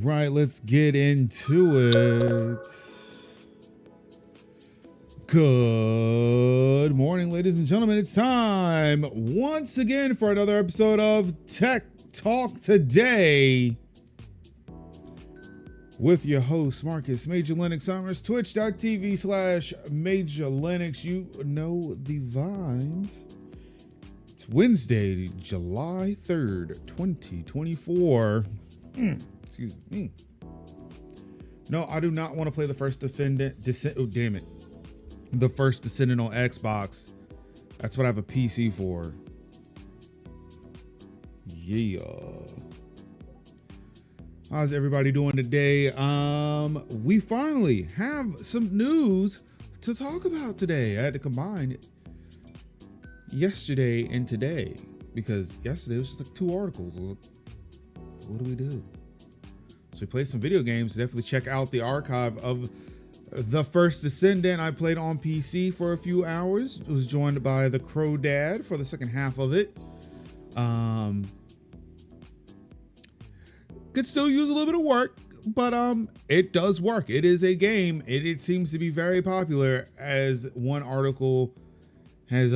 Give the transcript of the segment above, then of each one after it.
right, let's get into it. Good morning, ladies and gentlemen. It's time once again for another episode of Tech Talk Today with your host, Marcus Major Linux Summers, twitch.tv/Major Linux. You know the vibes. It's Wednesday, July 3rd, 2024. Excuse me. No, I do not want to play the first oh, damn it. The first Descendant on Xbox. That's what I have a PC for. Yeah. How's everybody doing today? We finally have some news to talk about today. I had to combine yesterday and today because yesterday was just like two articles. I was like, what do we do? So we played some video games. Definitely check out the archive of the first Descendant. I played on PC for a few hours. It was joined by the Crow Dad for the second half of it. Could still use a little bit of work, but it does work. It is a game. It seems to be very popular, as one article has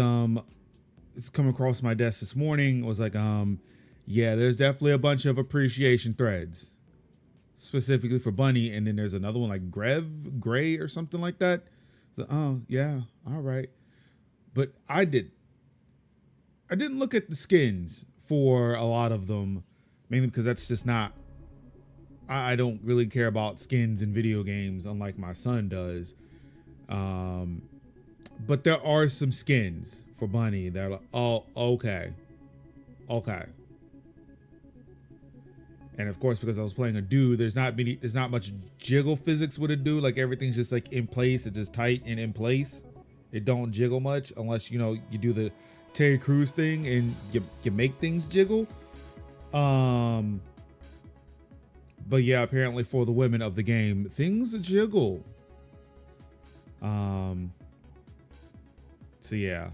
it's come across my desk this morning. It was like yeah, there's definitely a bunch of appreciation threads specifically for Bunny, and then there's another one like Gray or something like that. So, oh yeah, all right. But I didn't look at the skins for a lot of them, mainly because that's just not, I don't really care about skins in video games, unlike my son does. But there are some skins for Bunny that are like, oh, okay. And of course, because I was playing a dude, there's not much jiggle physics with a dude. Like everything's just like in place. It's just tight and in place. It don't jiggle much unless, you know, you do the Terry Crews thing and you make things jiggle. But yeah, apparently for the women of the game, things jiggle. So yeah.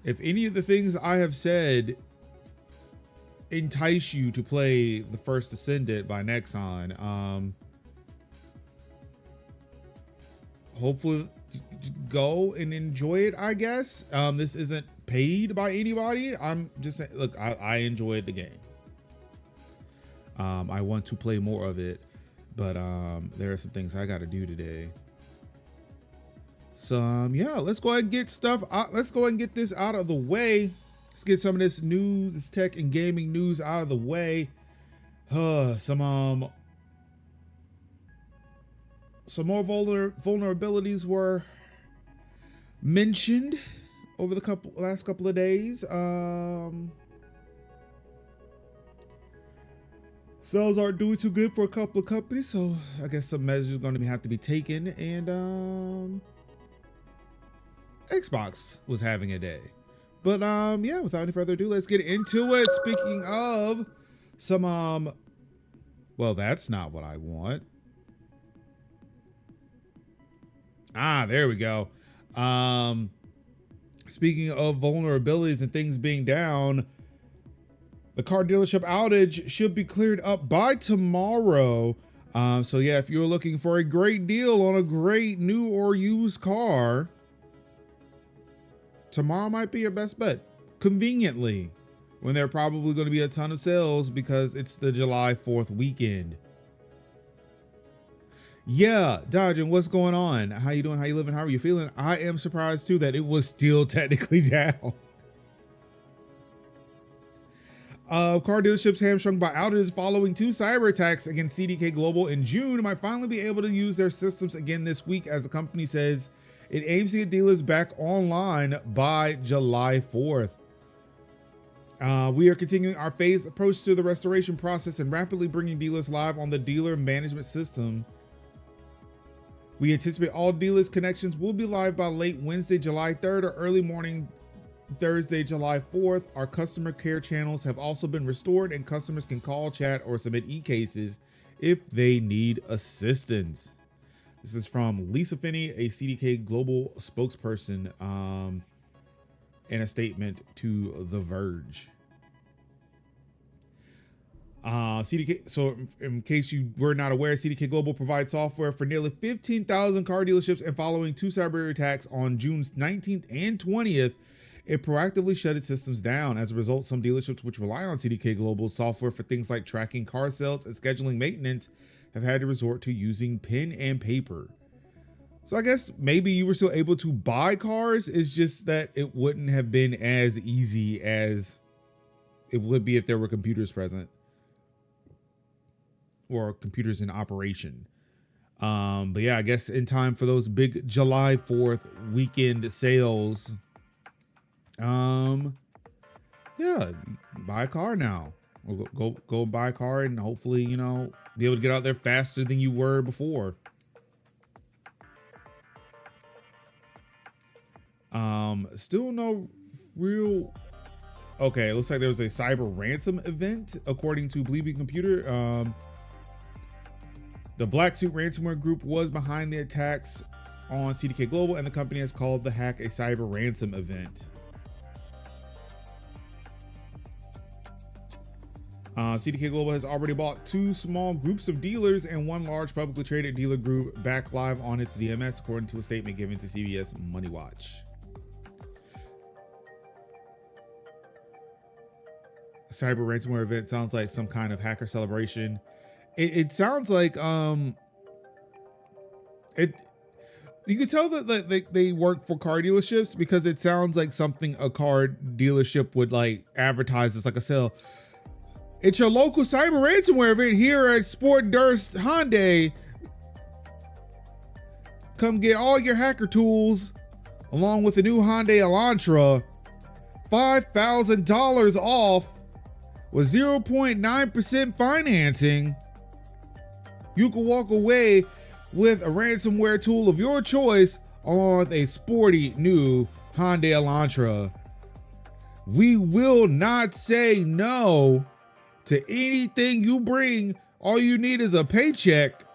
If any of the things I have said entice you to play the first Descendant by Nexon, hopefully go and enjoy it, I guess. This isn't paid by anybody. I'm just saying, look, I enjoyed the game. I want to play more of it, but there are some things I got to do today. So yeah, let's go ahead and get stuff out. Let's go ahead and get this out of the way. Let's get some of this news, this tech and gaming news out of the way. Some more vulnerabilities were mentioned over the last couple of days. Sales aren't doing too good for a couple of companies, so I guess some measures are going to have to be taken. And Xbox was having a day. But yeah, without any further ado, let's get into it. Speaking of some well, that's not what I want. There we go. Speaking of vulnerabilities and things being down, the car dealership outage should be cleared up by tomorrow. So yeah, if you're looking for a great deal on a great new or used car, tomorrow might be your best bet. Conveniently, when there are probably going to be a ton of sales because it's the July 4th weekend. Yeah, Dodging, what's going on? How you doing? How you living? How are you feeling? I am surprised too that it was still technically down. Car dealerships hamstrung by outages following 2 cyber attacks against CDK Global in June might finally be able to use their systems again this week, as the company says it aims to get dealers back online by July 4th. We are continuing our phased approach to the restoration process and rapidly bringing dealers live on the dealer management system. We anticipate all dealers' connections will be live by late Wednesday, July 3rd or early morning Thursday, July 4th. Our customer care channels have also been restored, and customers can call, chat, or submit e-cases if they need assistance. This is from Lisa Finney, a CDK Global spokesperson, in a statement to The Verge. CDK. So in case you were not aware, CDK Global provides software for nearly 15,000 car dealerships, and following 2 cyber attacks on June 19th and 20th, it proactively shut its systems down. As a result, some dealerships which rely on CDK Global's software for things like tracking car sales and scheduling maintenance have had to resort to using pen and paper. So I guess maybe you were still able to buy cars. It's just that it wouldn't have been as easy as it would be if there were computers present or computers in operation. But yeah, I guess in time for those big July 4th weekend sales, yeah, buy a car now. Or go buy a car and hopefully, you know, be able to get out there faster than you were before. Still no real. Okay, it looks like there was a cyber ransom event, according to Bleeping Computer. The Black Suit ransomware group was behind the attacks on CDK Global, and the company has called the hack a cyber ransom event. CDK Global has already bought 2 small groups of dealers and 1 large publicly traded dealer group back live on its DMS, according to a statement given to CBS Money Watch. Cyber ransomware event sounds like some kind of hacker celebration. It sounds like you can tell that they work for car dealerships, because it sounds like something a car dealership would like advertise as like a sale. It's your local cyber ransomware event here at Sport Durst Hyundai. Come get all your hacker tools along with the new Hyundai Elantra. $5,000 off with 0.9% financing. You can walk away with a ransomware tool of your choice along with a sporty new Hyundai Elantra. We will not say no to anything you bring. All you need is a paycheck,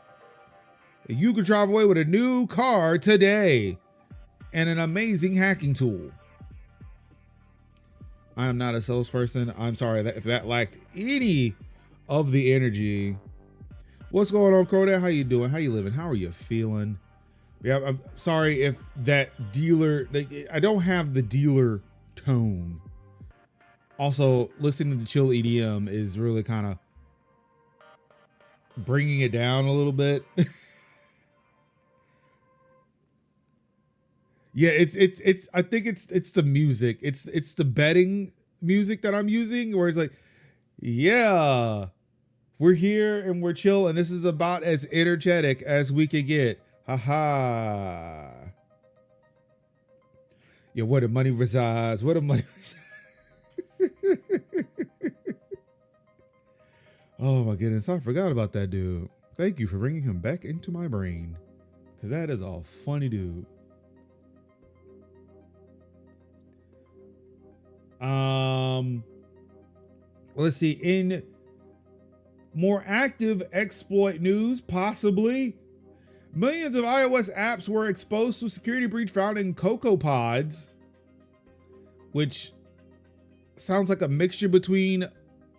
and you can drive away with a new car today and an amazing hacking tool. I am not a salesperson. I'm sorry that if that lacked any of the energy. What's going on, Croda? How you doing? How you living? How are you feeling? Yeah, I'm sorry if that dealer, I don't have the dealer tone. Also, listening to chill EDM is really kind of bringing it down a little bit. Yeah, it's I think it's the music. It's the betting music that I'm using, where it's like, yeah, we're here and we're chill, and this is about as energetic as we can get. Haha. Yeah, where the money resides. Where the money resides. Oh my goodness, I forgot about that dude. Thank you for bringing him back into my brain, because that is a funny dude. Let's see. In more active exploit news, possibly, millions of iOS apps were exposed to a security breach found in CocoaPods, which sounds like a mixture between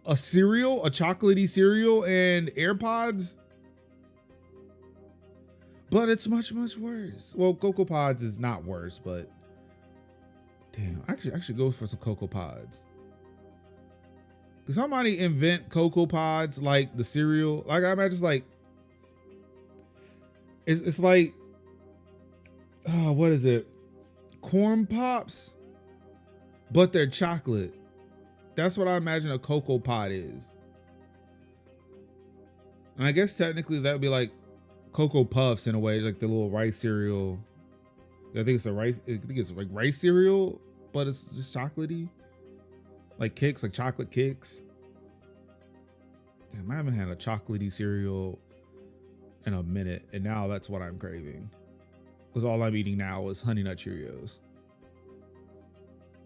a cereal, a chocolatey cereal, and AirPods. But it's much, much worse. Well, CocoaPods is not worse, but damn, I should go for some CocoaPods. Could somebody invent CocoaPods like the cereal? Like, I imagine it's like, oh, what is it? Corn Pops, but they're chocolate. That's what I imagine a Cocoa Pod is. And I guess technically that would be like Cocoa Puffs in a way, like the little rice cereal. I think it's like rice cereal, but it's just chocolatey. Like Kicks, like chocolate Kicks. Damn, I haven't had a chocolatey cereal in a minute, and now that's what I'm craving. Because all I'm eating now is Honey Nut Cheerios.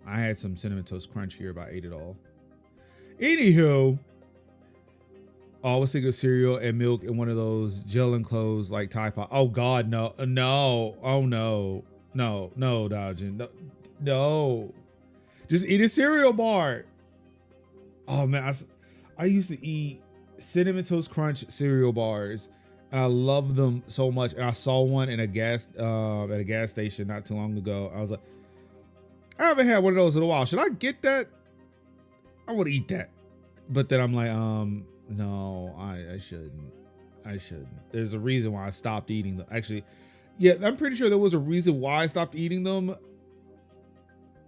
I had some Cinnamon Toast Crunch here, but I ate it all. Anywho, I was thinking of cereal and milk in one of those gel enclosed like Tide Pod. Oh God, no, no, oh no, no, no, Dodgin, no, no. Just eat a cereal bar. Oh man, I used to eat Cinnamon Toast Crunch cereal bars, and I love them so much. And I saw one in a gas station not too long ago. I was like, I haven't had one of those in a while. Should I get that? I would eat that. But then I'm like, no, I shouldn't. I shouldn't. There's a reason why I stopped eating them. Actually, yeah, I'm pretty sure there was a reason why I stopped eating them.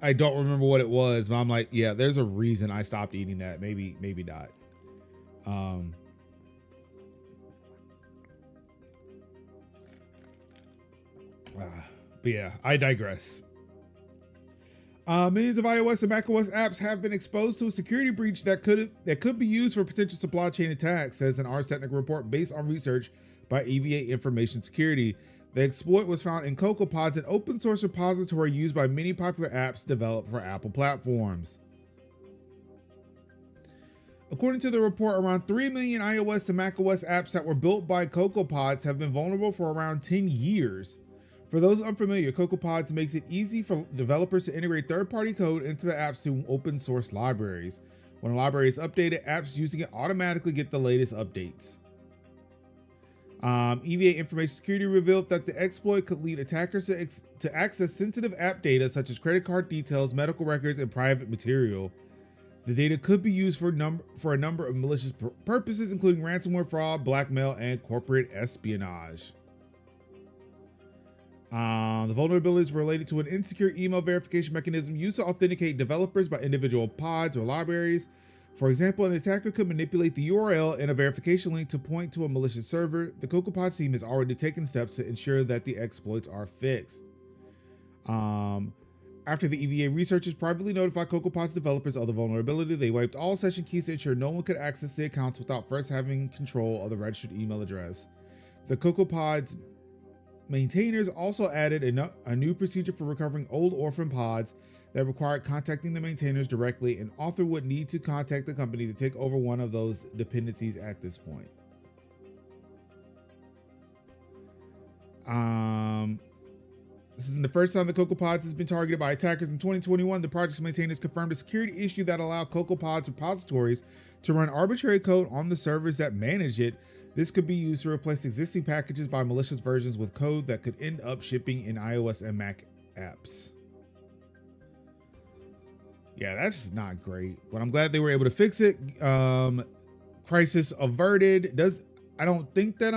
I don't remember what it was, but I'm like, yeah, there's a reason I stopped eating that. Maybe not. But yeah, I digress. Millions of iOS and macOS apps have been exposed to a security breach that could be used for potential supply chain attacks, says an Ars Technica report based on research by EVA Information Security. The exploit was found in CocoaPods, an open source repository used by many popular apps developed for Apple platforms. According to the report, around 3 million iOS and macOS apps that were built by CocoaPods have been vulnerable for around 10 years. For those unfamiliar, CocoaPods makes it easy for developers to integrate third-party code into the apps through open source libraries. When a library is updated, apps using it automatically get the latest updates. EVA Information Security revealed that the exploit could lead attackers to access sensitive app data such as credit card details, medical records, and private material. The data could be used for a number of malicious purposes, including ransomware fraud, blackmail, and corporate espionage. The vulnerability is related to an insecure email verification mechanism used to authenticate developers by individual pods or libraries. For example, an attacker could manipulate the URL in a verification link to point to a malicious server. The CocoaPods team has already taken steps to ensure that the exploits are fixed. After the EVA researchers privately notified CocoaPods developers of the vulnerability, they wiped all session keys to ensure no one could access the accounts without first having control of the registered email address. The CocoaPods maintainers also added a new procedure for recovering old orphan pods that required contacting the maintainers directly. An author would need to contact the company to take over one of those dependencies at this point. This isn't the first time the CocoaPods has been targeted by attackers. In 2021, the project's maintainers confirmed a security issue that allowed CocoaPods repositories to run arbitrary code on the servers that manage it. This could be used to replace existing packages by malicious versions with code that could end up shipping in iOS and Mac apps. Yeah, that's not great, but I'm glad they were able to fix it. Crisis averted. I don't think that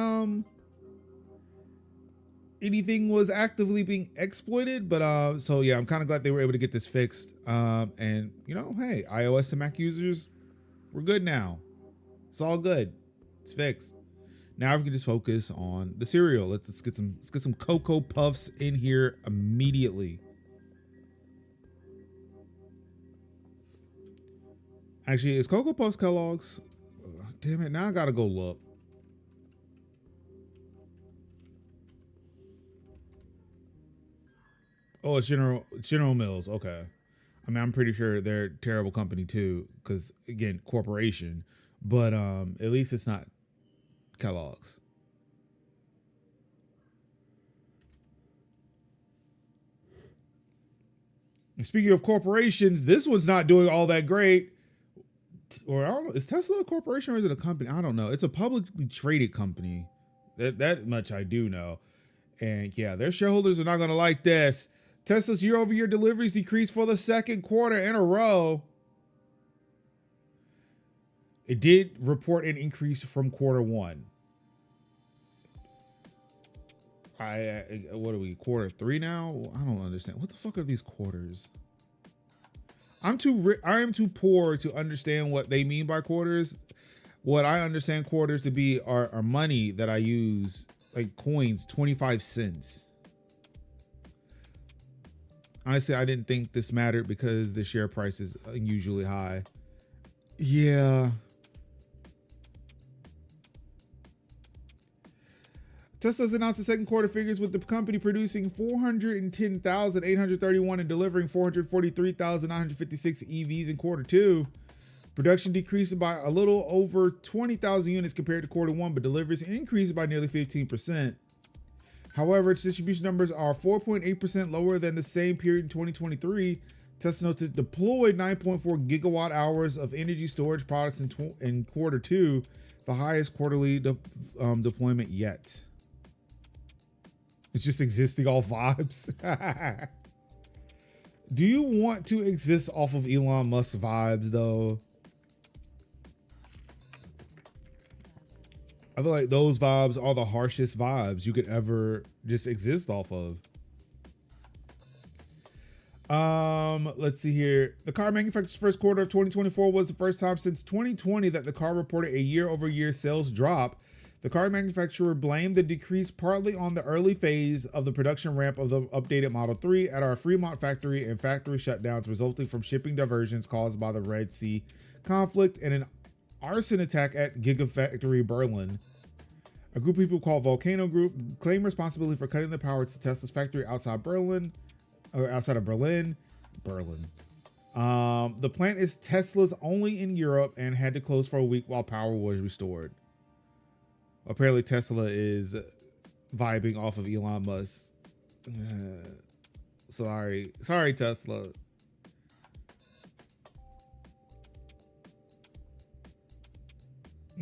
anything was actively being exploited, but so yeah, I'm kind of glad they were able to get this fixed. And you know, hey, iOS and Mac users, we're good now. It's all good. It's fixed. Now we can just focus on the cereal. Let's get some Cocoa Puffs in here immediately. Actually, is Cocoa Puffs Kellogg's? Damn it! Now I gotta go look. Oh, it's General Mills. Okay. I mean, I'm pretty sure they're a terrible company too, because again, corporation. But at least it's not Kellogg's. And speaking of corporations, this one's not doing all that great. Or I don't know, is Tesla a corporation or is it a company? I don't know. It's a publicly traded company. That much I do know. And yeah, their shareholders are not going to like this. Tesla's year-over-year deliveries decreased for the second quarter in a row. It did report an increase from quarter one. What are we, quarter three now? I don't understand. What the fuck are these quarters? I am too poor to understand what they mean by quarters. What I understand quarters to be are money that I use, like coins, 25 cents. Honestly, I didn't think this mattered because the share price is unusually high. Yeah. Tesla's announced the second quarter figures with the company producing 410,831 and delivering 443,956 EVs in quarter two. Production decreased by a little over 20,000 units compared to quarter one, but deliveries increased by nearly 15%. However, its distribution numbers are 4.8% lower than the same period in 2023. Tesla notes it deployed 9.4 gigawatt hours of energy storage products in quarter two, the highest quarterly deployment yet. It's just existing off vibes. Do you want to exist off of Elon Musk vibes though? I feel like those vibes are the harshest vibes you could ever just exist off of. Let's see here. The car manufacturer's first quarter of 2024 was the first time since 2020 that the car reported a year-over-year sales drop. The car manufacturer blamed the decrease partly on the early phase of the production ramp of the updated Model 3 at our Fremont factory and factory shutdowns resulting from shipping diversions caused by the Red Sea conflict and an arson attack at Gigafactory Berlin. A group of people called Volcano Group claimed responsibility for cutting the power to Tesla's factory outside of Berlin. The plant is Tesla's only in Europe and had to close for a week while power was restored. Apparently Tesla is vibing off of Elon Musk. Sorry Tesla.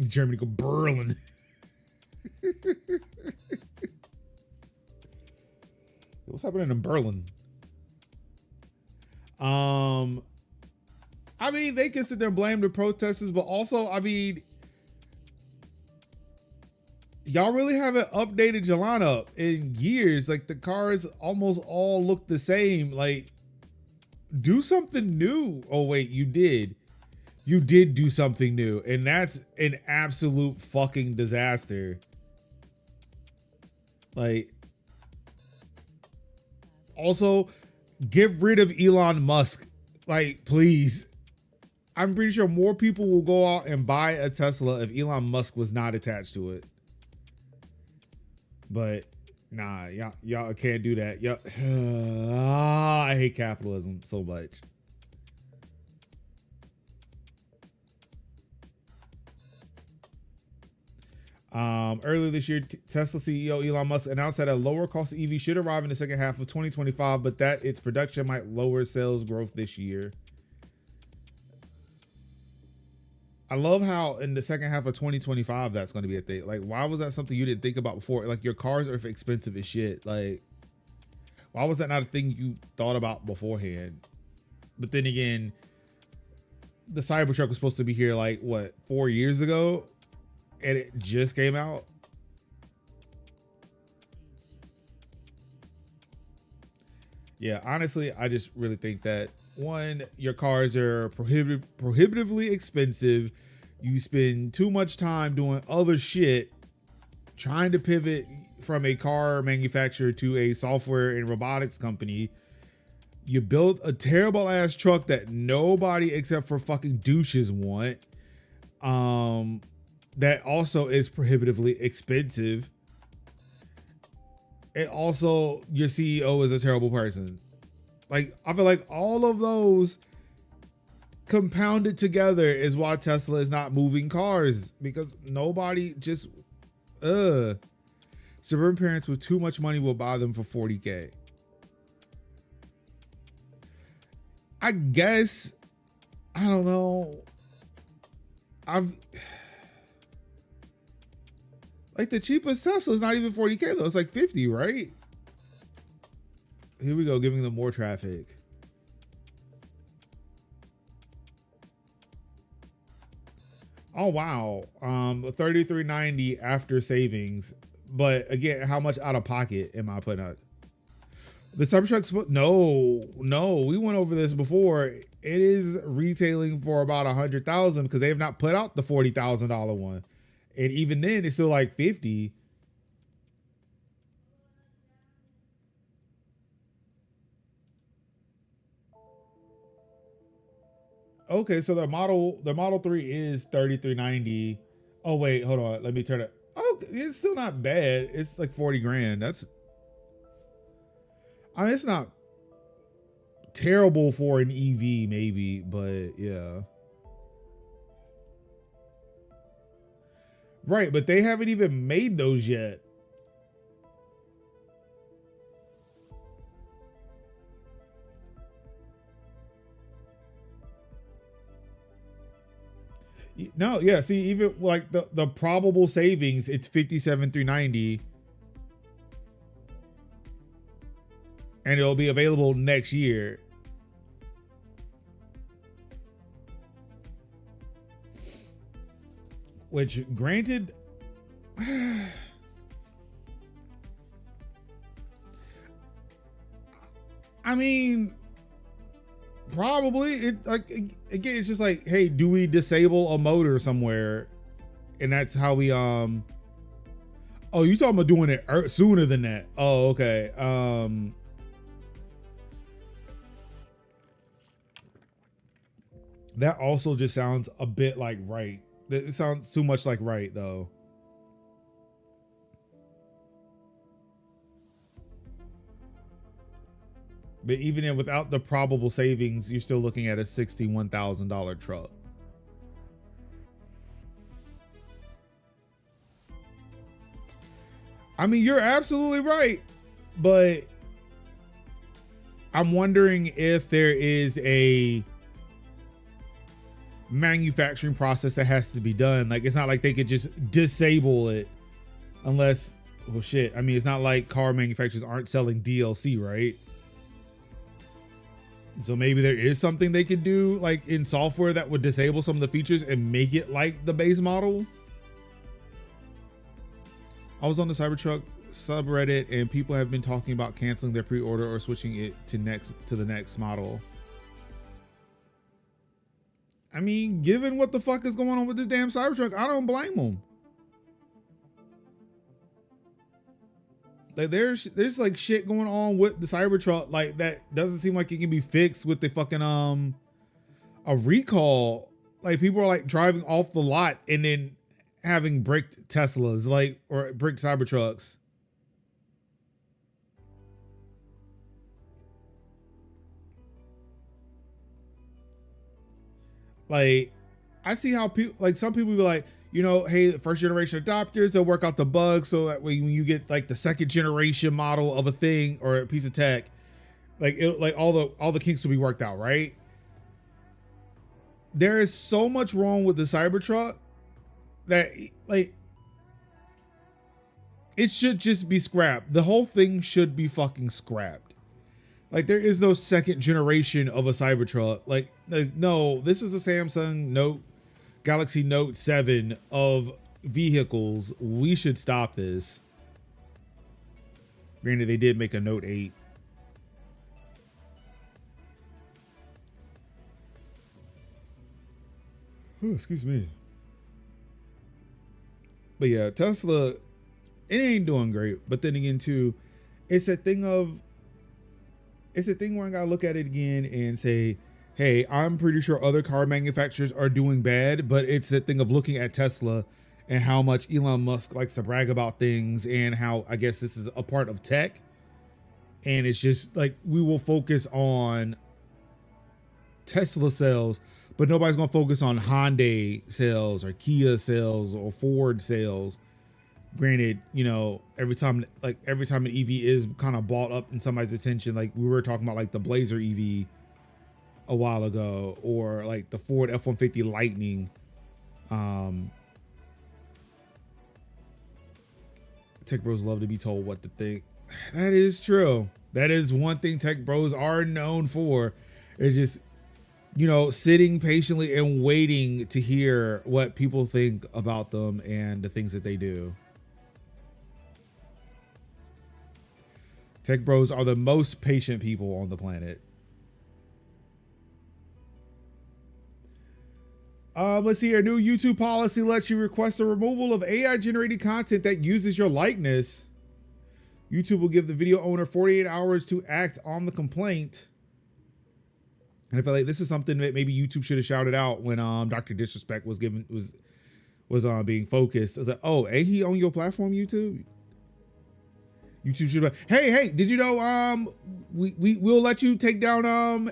Germany go Berlin. What's happening in Berlin? I mean, they can sit there and blame the protesters, but also, I mean, y'all really haven't updated your lineup in years. Like, the cars almost all look the same. Like, do something new. Oh, wait, you did. You did do something new, and that's an absolute fucking disaster. Like, also, get rid of Elon Musk. Like, please. I'm pretty sure more people will go out and buy a Tesla if Elon Musk was not attached to it. But nah, y'all can't do that. I hate capitalism so much. Earlier this year, Tesla CEO Elon Musk announced that a lower cost EV should arrive in the second half of 2025, but that its production might lower sales growth this year. I love how in the second half of 2025 that's going to be a thing. Like, why was that something you didn't think about before? Like, your cars are expensive as shit. Like, why was that not a thing you thought about beforehand? But then again, the Cybertruck was supposed to be here like what, 4 years ago, and it just came out. Yeah, honestly, I just really think that one, your cars are prohibitively expensive. You spend too much time doing other shit, trying to pivot from a car manufacturer to a software and robotics company. You build a terrible ass truck that nobody except for fucking douches want. That also is prohibitively expensive. And also your CEO is a terrible person. Like, I feel like all of those compounded together is why Tesla is not moving cars, because nobody just, suburban parents with too much money will buy them for 40K. I guess, I don't know. Like, the cheapest Tesla is not even 40K though. It's like 50, right? Here we go, giving them more traffic. Oh wow, 3390 after savings, but again, how much out of pocket am I putting out? The Cybertruck's no, we went over this before. It is retailing for about 100,000 because they have not put out the $40,000 one, and even then, it's still like 50. Okay, so the Model 3 is 3390. Oh wait, hold on. Let me turn it. Oh, it's still not bad. It's like 40 grand. That's, I mean, it's not terrible for an EV maybe, but yeah. Right, but they haven't even made those yet. No, yeah. See, even like the probable savings, it's 57,390, and it'll be available next year. Which, granted, I mean, probably it like again. It's just like, hey, do we disable a motor somewhere, and that's how we Oh, you talking about doing it sooner than that? Oh, okay. That also just sounds a bit like right. It sounds too much like right though. But even without the probable savings, you're still looking at a $61,000 truck. I mean, you're absolutely right, but I'm wondering if there is a manufacturing process that has to be done. Like, it's not like they could just disable it unless, well, shit. I mean, it's not like car manufacturers aren't selling DLC, right? So maybe there is something they could do like in software that would disable some of the features and make it like the base model. I was on the Cybertruck subreddit and people have been talking about canceling their pre-order or switching it to the next model. I mean, given what the fuck is going on with this damn Cybertruck, I don't blame them. Like there's like shit going on with the Cybertruck like that doesn't seem like it can be fixed with the fucking a recall. Like people are like driving off the lot and then having bricked Teslas, like, or bricked Cybertrucks. Like, I see how people, like some people be like, you know, hey, first generation adopters, they'll work out the bugs so that way when you get like the second generation model of a thing or a piece of tech, like it, like all the kinks will be worked out, right? There is so much wrong with the Cybertruck that like it should just be scrapped. The whole thing should be fucking scrapped. Like there is no second generation of a Cybertruck. Like no, this is a Samsung Note Galaxy Note 7 of vehicles. We should stop this. Granted, they did make a Note 8. Oh, excuse me. But yeah, Tesla, it ain't doing great. But then again, too, it's a thing where I gotta look at it again and say, hey, I'm pretty sure other car manufacturers are doing bad, but it's the thing of looking at Tesla and how much Elon Musk likes to brag about things and how I guess this is a part of tech. And it's just like, we will focus on Tesla sales, but nobody's gonna focus on Hyundai sales or Kia sales or Ford sales. Granted, you know, every time an EV is kind of brought up in somebody's attention, like we were talking about like the Blazer EV a while ago, or like the Ford F-150 Lightning. Tech bros love to be told what to think. That is true. That is one thing tech bros are known for. It's just, you know, sitting patiently and waiting to hear what people think about them and the things that they do. Tech bros are the most patient people on the planet. Let's see here. New YouTube policy lets you request the removal of AI generated content that uses your likeness. YouTube will give the video owner 48 hours to act on the complaint. And I feel like this is something that maybe YouTube should have shouted out when Dr. Disrespect was being focused. I was like, oh, ain't he on your platform, YouTube? YouTube should have, hey, did you know we'll let you take down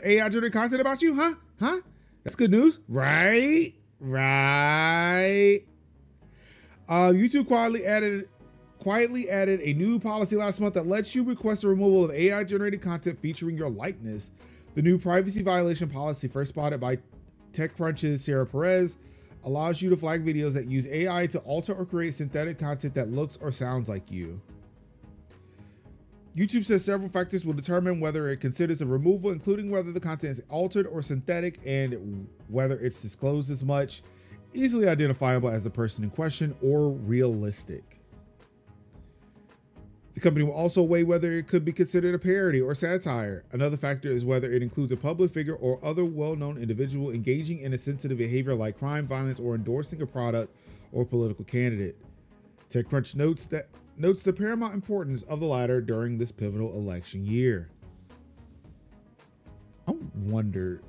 AI generated content about you? Huh? That's good news, right? YouTube quietly added a new policy last month that lets you request the removal of AI generated content featuring your likeness. The new privacy violation policy, first spotted by TechCrunch's Sarah Perez, allows you to flag videos that use AI to alter or create synthetic content that looks or sounds like you. YouTube says several factors will determine whether it considers a removal, including whether the content is altered or synthetic and whether it's disclosed as much, easily identifiable as the person in question, or realistic. The company will also weigh whether it could be considered a parody or satire. Another factor is whether it includes a public figure or other well-known individual engaging in a sensitive behavior like crime, violence, or endorsing a product or political candidate. TechCrunch notes the paramount importance of the latter during this pivotal election year. I wonder.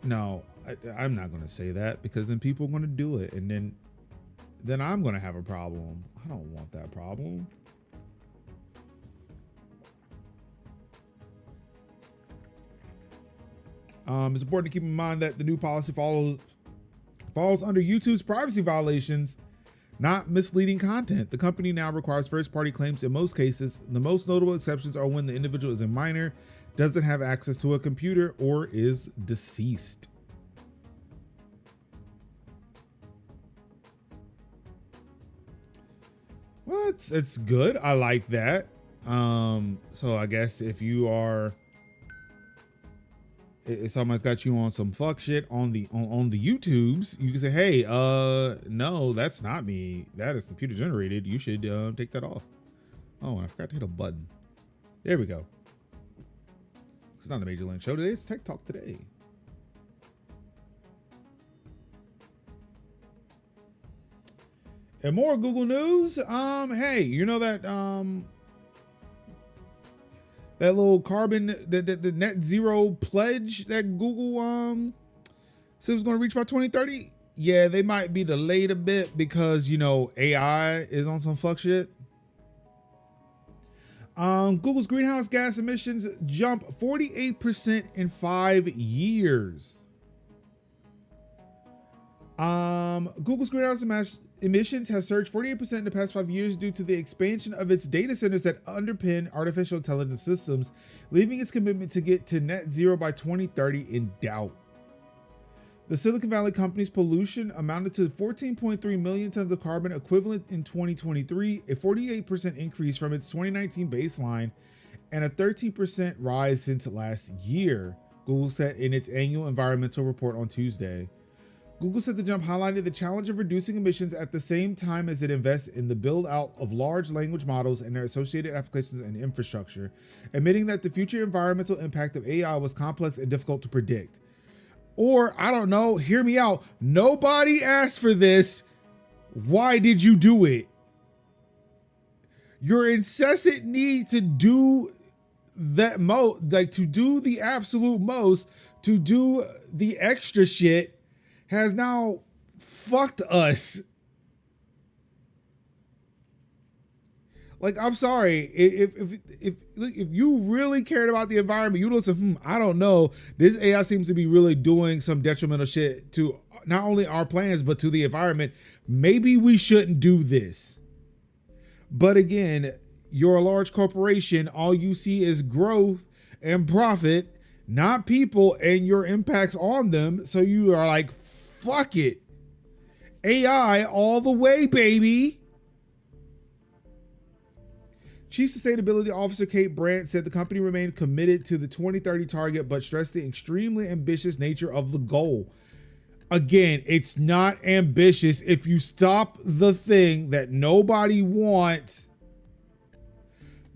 No, I'm not going to say that, because then people are going to do it, and then I'm going to have a problem. I don't want that problem. It's important to keep in mind that the new policy falls under YouTube's privacy violations, not misleading content. The company now requires first-party claims in most cases. The most notable exceptions are when the individual is a minor, doesn't have access to a computer, or is deceased. Well, it's good. I like that. So I guess if someone's got you on some fuck shit on the YouTubes, you can say, hey, no, that's not me. That is computer generated. You should take that off. Oh, and I forgot to hit a button. There we go. It's not a Major Link show today. It's Tech Talk today. And more Google news. Hey, you know that that little carbon, the net zero pledge that Google said was going to reach by 2030? Yeah, they might be delayed a bit because, you know, AI is on some fuck shit. Google's greenhouse gas emissions jump 48% in 5 years. Google's greenhouse emissions have surged 48% in the past 5 years due to the expansion of its data centers that underpin artificial intelligence systems, leaving its commitment to get to net zero by 2030 in doubt. The Silicon Valley company's pollution amounted to 14.3 million tons of carbon equivalent in 2023, a 48% increase from its 2019 baseline and a 13% rise since last year, Google said in its annual environmental report on Tuesday. Google said the jump highlighted the challenge of reducing emissions at the same time as it invests in the build-out of large language models and their associated applications and infrastructure, admitting that the future environmental impact of AI was complex and difficult to predict. Or, I don't know, hear me out. Nobody asked for this. Why did you do it? Your incessant need to do that to do the absolute most, to do the extra shit, has now fucked us. Like, I'm sorry, if you really cared about the environment, you listen, I don't know, this AI seems to be really doing some detrimental shit to not only our plans, but to the environment. Maybe we shouldn't do this. But again, you're a large corporation. All you see is growth and profit, not people and your impacts on them. So you are like, fuck it. AI all the way, baby. Chief Sustainability Officer Kate Brandt said the company remained committed to the 2030 target, but stressed the extremely ambitious nature of the goal. Again, it's not ambitious if you stop the thing that nobody wants.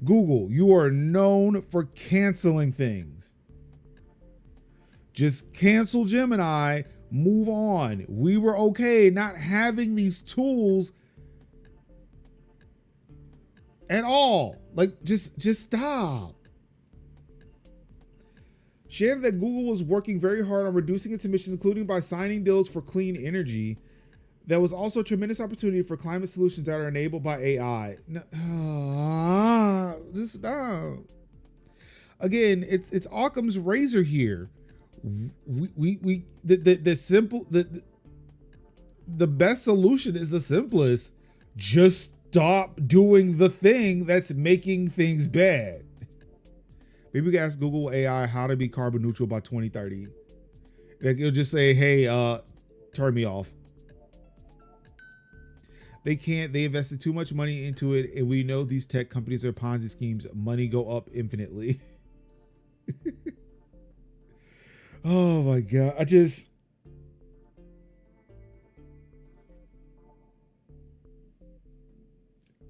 Google, you are known for canceling things. Just cancel Gemini, move on. We were okay not having these tools at all. Like, just stop. She added that Google was working very hard on reducing its emissions, including by signing deals for clean energy. There was also a tremendous opportunity for climate solutions that are enabled by AI. Just stop. Again, it's Occam's razor here. The best solution is the simplest. Just stop doing the thing that's making things bad. Maybe we can ask Google AI how to be carbon neutral by 2030. Like, it'll just say, hey, turn me off. They can't. They invested too much money into it, and we know these tech companies are Ponzi schemes. Money go up infinitely. Oh my God.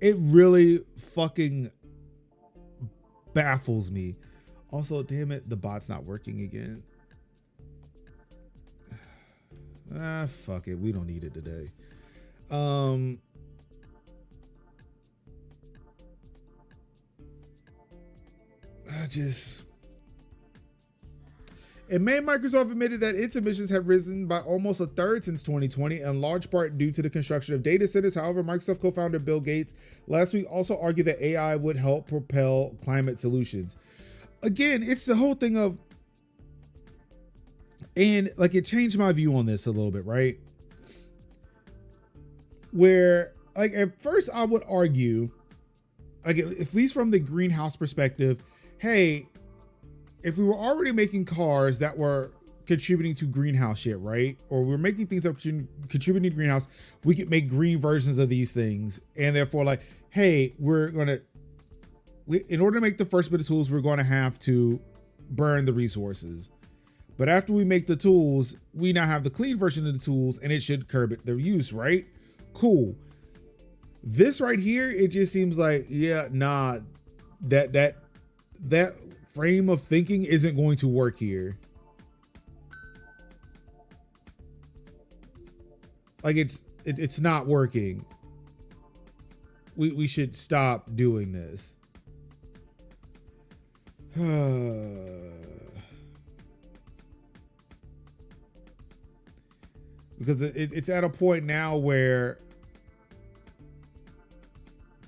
It really fucking baffles me. Also, damn it, the bot's not working again. Fuck it. We don't need it today. In May, Microsoft admitted that its emissions have risen by almost a third since 2020, in large part due to the construction of data centers. However, Microsoft co-founder Bill Gates last week also argued that AI would help propel climate solutions. Again, it's the whole thing of, and like it changed my view on this a little bit, right? Where like at first I would argue, like at least from the greenhouse perspective, hey, if we were already making cars that were contributing to greenhouse shit, right? Or we're making things that contributing to greenhouse, we could make green versions of these things. And therefore like, hey, in order to make the first bit of tools, we're going to have to burn the resources. But after we make the tools, we now have the clean version of the tools and it should curb their use, right? Cool. This right here, it just seems like, yeah, nah, that frame of thinking isn't going to work here. Like it's not working. We should stop doing this. Because it's at a point now where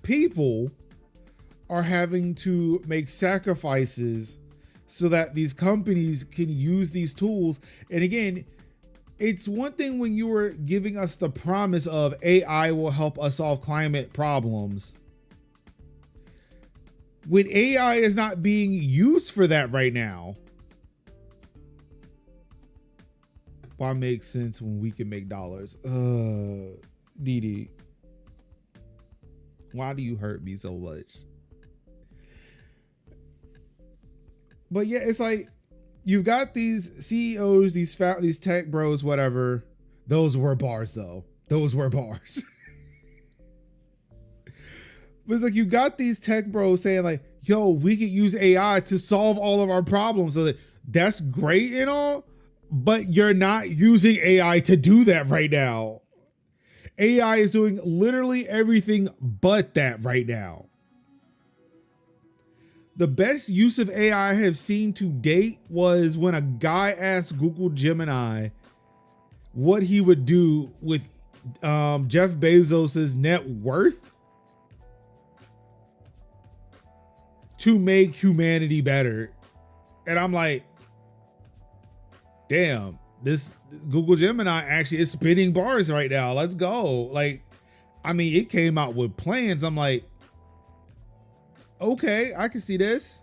people are having to make sacrifices so that these companies can use these tools. And again, it's one thing when you were giving us the promise of AI will help us solve climate problems. When AI is not being used for that right now, why make sense when we can make dollars? Didi, why do you hurt me so much? But yeah, it's like you've got these CEOs, these tech bros, whatever. Those were bars, though. Those were bars. But it's like you got these tech bros saying like, yo, we could use AI to solve all of our problems. So that's great and all, but you're not using AI to do that right now. AI is doing literally everything but that right now. The best use of AI I have seen to date was when a guy asked Google Gemini what he would do with Jeff Bezos's net worth to make humanity better. And I'm like, damn, this Google Gemini actually is spitting bars right now. Let's go. Like, I mean, it came out with plans. I'm like, okay, I can see this.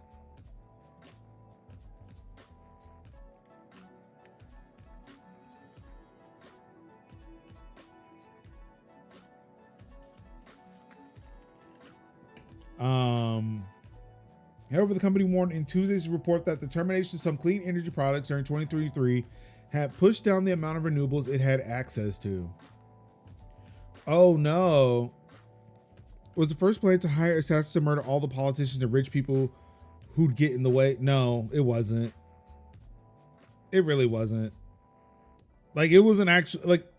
However, the company warned in Tuesday's report that the termination of some clean energy products during 2023 had pushed down the amount of renewables it had access to. Oh no. Was the first plan to hire assassins to murder all the politicians and rich people who'd get in the way? No, it wasn't. It really wasn't. Like, it wasn't actually, like,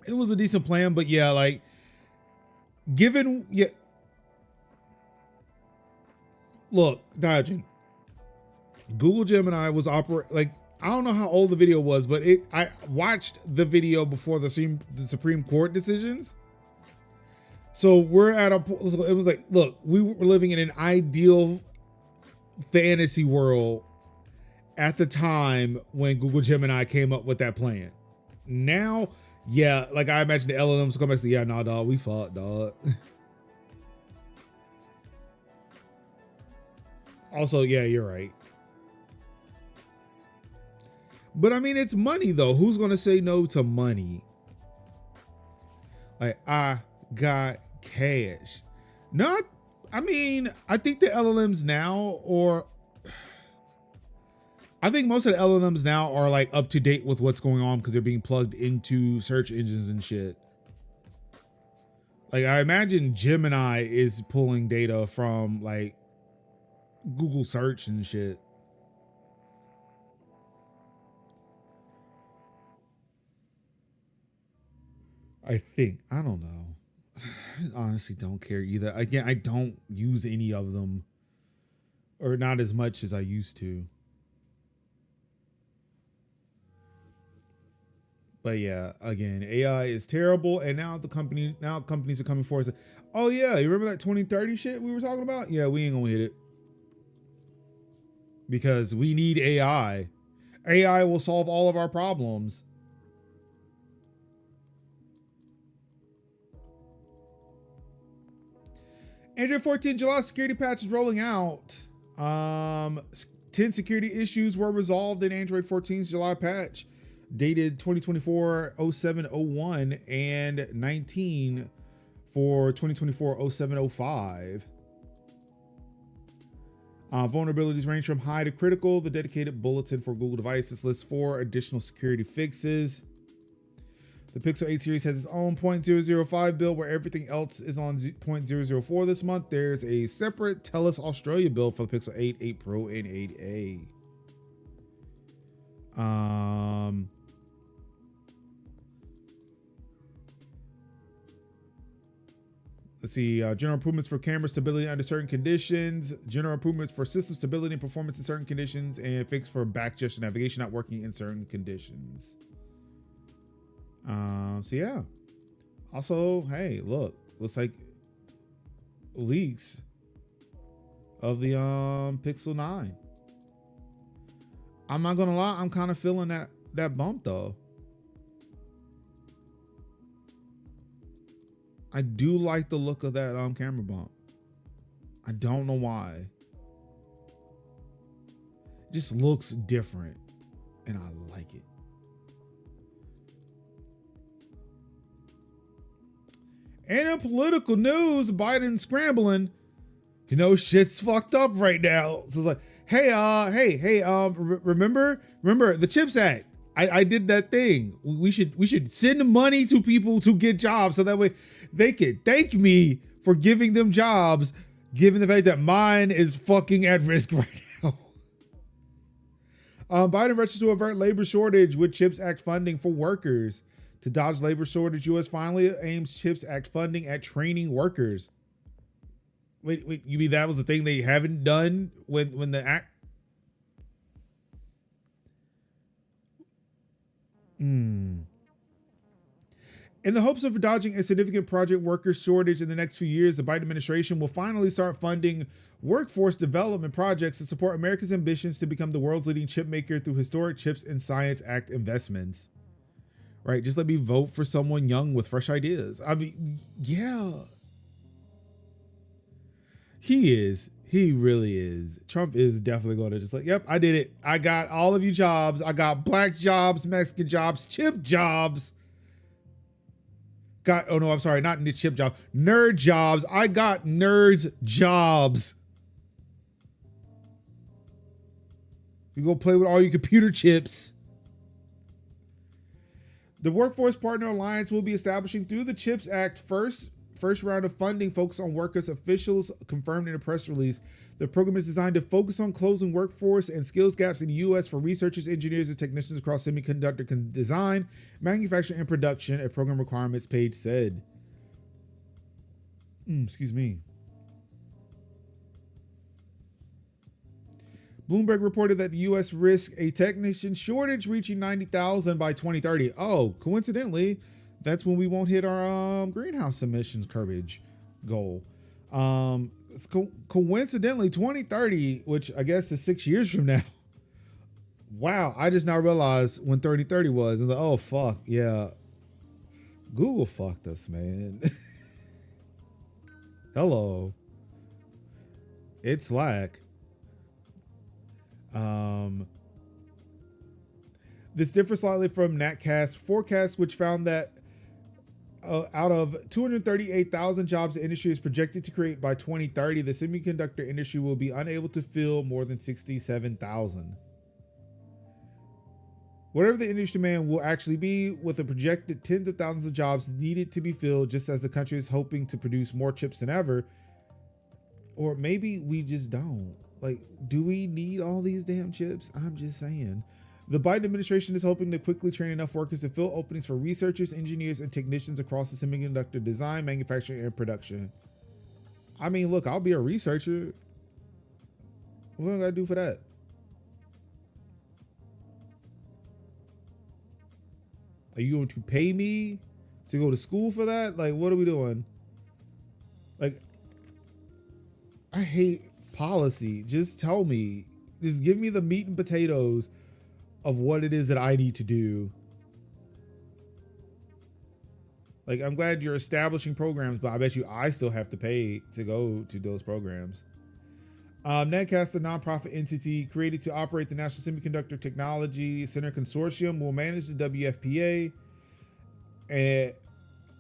it was a decent plan, but yeah, like, given, yeah. Look, Dajin, Google Gemini was like, I don't know how old the video was, but I watched the video before the Supreme Court decisions. So we're at it was like, look, we were living in an ideal fantasy world at the time when Google Gemini came up with that plan. Now, yeah, like I imagine the LLMs come back and say, yeah, nah, dog, we fucked, dog. Also, yeah, you're right. But I mean, it's money though. Who's going to say no to money? Like, I got cash. Not, I mean, I think the LLMs now, or I think most of the LLMs now are like up to date with what's going on because they're being plugged into search engines and shit. Like, I imagine Gemini is pulling data from like Google search and shit. I think. I don't know. I honestly don't care either. Again, I don't use any of them, or not as much as I used to. But yeah, again, AI is terrible, and now companies are coming forward and say, "Oh yeah, you remember that 2030 shit we were talking about? Yeah, we ain't gonna hit it because we need AI. AI will solve all of our problems." Android 14 July security patch is rolling out. 10 security issues were resolved in Android 14's July patch, dated 2024-07-01 and 19 for 2024-07-05. Vulnerabilities range from high to critical. The dedicated bulletin for Google devices lists 4 additional security fixes. The Pixel 8 series has its own 0.005 build where everything else is on 0.004 this month. There's a separate TELUS Australia build for the Pixel 8, 8 Pro, and 8A. Let's see, general improvements for camera stability under certain conditions, general improvements for system stability and performance in certain conditions, and fix for back gesture navigation not working in certain conditions. So yeah. Also, hey, look, looks like leaks of the Pixel 9. I'm not gonna lie, I'm kind of feeling that bump though. I do like the look of that camera bump. I don't know why. It just looks different, and I like it. And in political news, Biden scrambling. You know, shit's fucked up right now. So it's like, hey, remember the CHIPS Act? I did that thing. We should send money to people to get jobs so that way they can thank me for giving them jobs, given the fact that mine is fucking at risk right now. Biden rushes to avert labor shortage with CHIPS Act funding for workers. To dodge labor shortage, U.S. finally aims CHIPS Act funding at training workers. Wait, you mean that was the thing they haven't done when the act? In the hopes of dodging a significant project worker shortage in the next few years, the Biden administration will finally start funding workforce development projects to support America's ambitions to become the world's leading chip maker through historic CHIPS and Science Act investments. Right? Just let me vote for someone young with fresh ideas. I mean, yeah. He is. He really is. Trump is definitely going to just like, yep, I did it. I got all of you jobs. I got black jobs, Mexican jobs, chip jobs. Oh no, I'm sorry, not the chip job. Nerd jobs. I got nerds jobs. You go play with all your computer chips. The Workforce Partner Alliance will be establishing through the CHIPS Act first round of funding focused on workers. Officials confirmed in a press release. The program is designed to focus on closing workforce and skills gaps in the U.S. for researchers, engineers, and technicians across semiconductor design, manufacturing, and production, a program requirements page said. Excuse me. Bloomberg reported that the U.S. risks a technician shortage reaching 90,000 by 2030. Oh, coincidentally, that's when we won't hit our greenhouse emissions curbage goal. It's coincidentally 2030, which I guess is 6 years from now. Wow, I just now realized when 3030 was. I was like, oh fuck, yeah. Google fucked us, man. Hello. It's Slack. This differs slightly from Natcast forecast, which found that out of 238,000 jobs the industry is projected to create by 2030, the semiconductor industry will be unable to fill more than 67,000. Whatever the industry demand will actually be, with a projected tens of thousands of jobs needed to be filled, just as the country is hoping to produce more chips than ever. Or maybe we just don't. Like, do we need all these damn chips? I'm just saying. The Biden administration is hoping to quickly train enough workers to fill openings for researchers, engineers, and technicians across the semiconductor design, manufacturing, and production. I mean, look, I'll be a researcher. What do I gotta do for that? Are you going to pay me to go to school for that? Like, what are we doing? Like, I hate policy. Just tell me. Just give me the meat and potatoes of what it is that I need to do. Like, I'm glad you're establishing programs, but I bet you I still have to pay to go to those programs. Netcast, the nonprofit entity created to operate the National Semiconductor Technology Center Consortium, will manage the WFPA. An